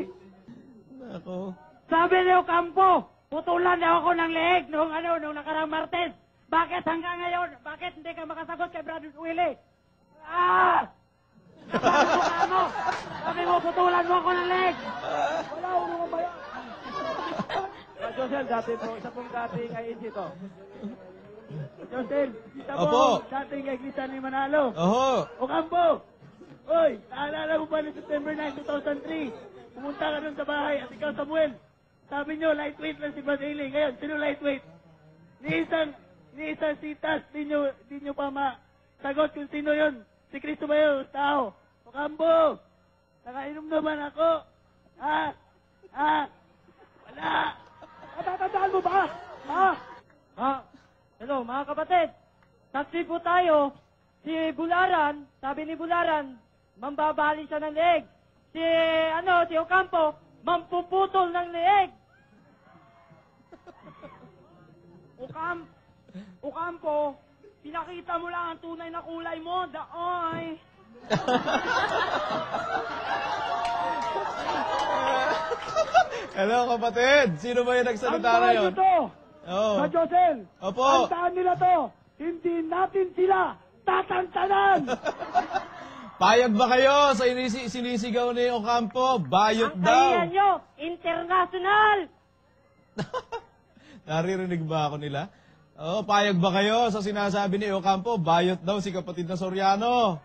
Sabi ni Ocampo, putulan daw ako ng leeg nung nakarang Martes. Bakit hanggang ngayon? Bakit hindi ka makasagot kay Brother Willie? Napakasuka mo! Sabi mo, putulan mo ako ng leeg! Wala, huwag mo ba yan? Josel, dati po, isa pong dating ANC to. Josel, isa Opo. pong dating Iglesia ni Manalo. Oho. Ocampo! Oy, naalala mo ba ni September 9, 2003? Pumunta ka dun sa bahay at ikaw, Samuel. Sabi nyo, lightweight lang si Brad Ailing. Ngayon, sino lightweight? Ni isang sitas, di nyo pa masagot kung sino yun. Si Cristo ba yun? Tao. Ocampo! Nakainom naman ako. Wala. Natatandaan mo ba? Hello, mga kapatid. Saksi po tayo. Si Bularan, sabi ni Bularan, mambabali siya ng leeg. Si Ocampo, mampuputol ng leeg. Ocampo, pinakita mo lang ang tunay na kulay mo, daoy. Hello kapatid, sino ba yung nagsalita na yun? Sa Josel, Opo. tandaan nila to, hindi natin sila tatantanan. Payag ba kayo sa sinisigaw ni Ocampo? Bayot Ang daw. kaya nyo, international! Naririnig ba ako nila? Payag ba kayo sa sinasabi ni Ocampo? Bayot daw si kapatid na Soriano.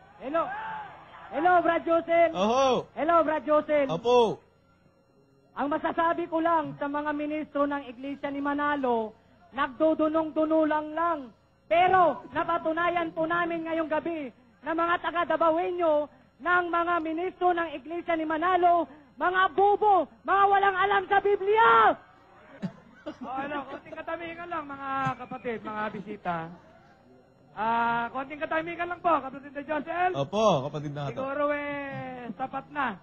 Hello, Brad Josel. Oho. Hello, Brad Josel. Opo. Ang masasabi ko lang sa mga ministro ng Iglesia ni Manalo, nagdudunong-dunulang lang. Pero napatunayan po namin ngayong gabi na mga taga-Dabawenyo ng mga ministro ng Iglesia ni Manalo, mga bubo, mga walang alam sa Biblia! Konting katamikan lang mga kapatid, mga bisita. Konting katamikan lang po, kapatid na Josel. Opo, kapatid na ito. Siguro sapat na.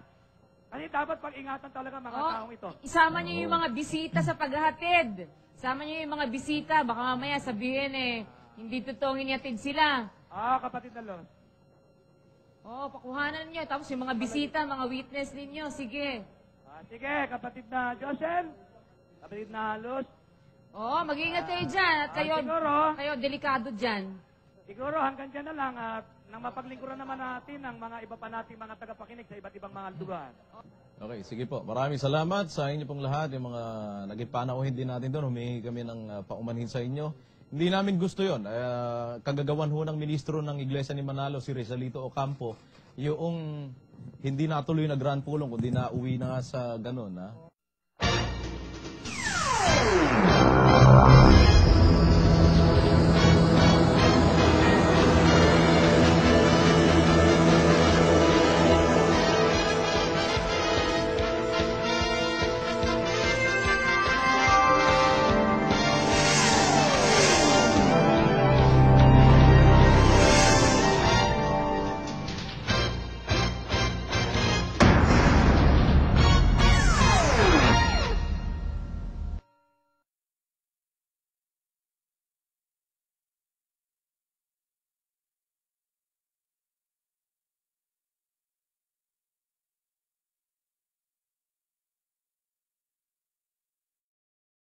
Kasi dapat pag-ingatan talaga mga taong ito. Isama niyo yung mga bisita sa paghahatid. Isama niyo yung mga bisita. Baka mamaya sabihin hindi totoong inihatid sila. Kapatid na Los. Pakuhanan niyo. Tapos yung mga bisita, mga witness ninyo. Sige. Sige, kapatid na Josel. Kapatid na Los. Mag-iingat kayo dyan. At kayo delikado dyan. Siguro hanggang dyan na lang at nang mapaglingkuran naman natin ang mga iba pa nating mga tagapakinig sa iba't ibang mga lugar. Okay, sige po. Maraming salamat sa inyo pong lahat. Yung mga naging panauhin din natin doon, humingi kami ng paumanhin sa inyo. Hindi namin gusto yon. Kagagawan ho ng ministro ng Iglesia ni Manalo, si Rizalito Ocampo, yung hindi natuloy na grand pulong, kundi nauwi na nga sa ganun. Ha?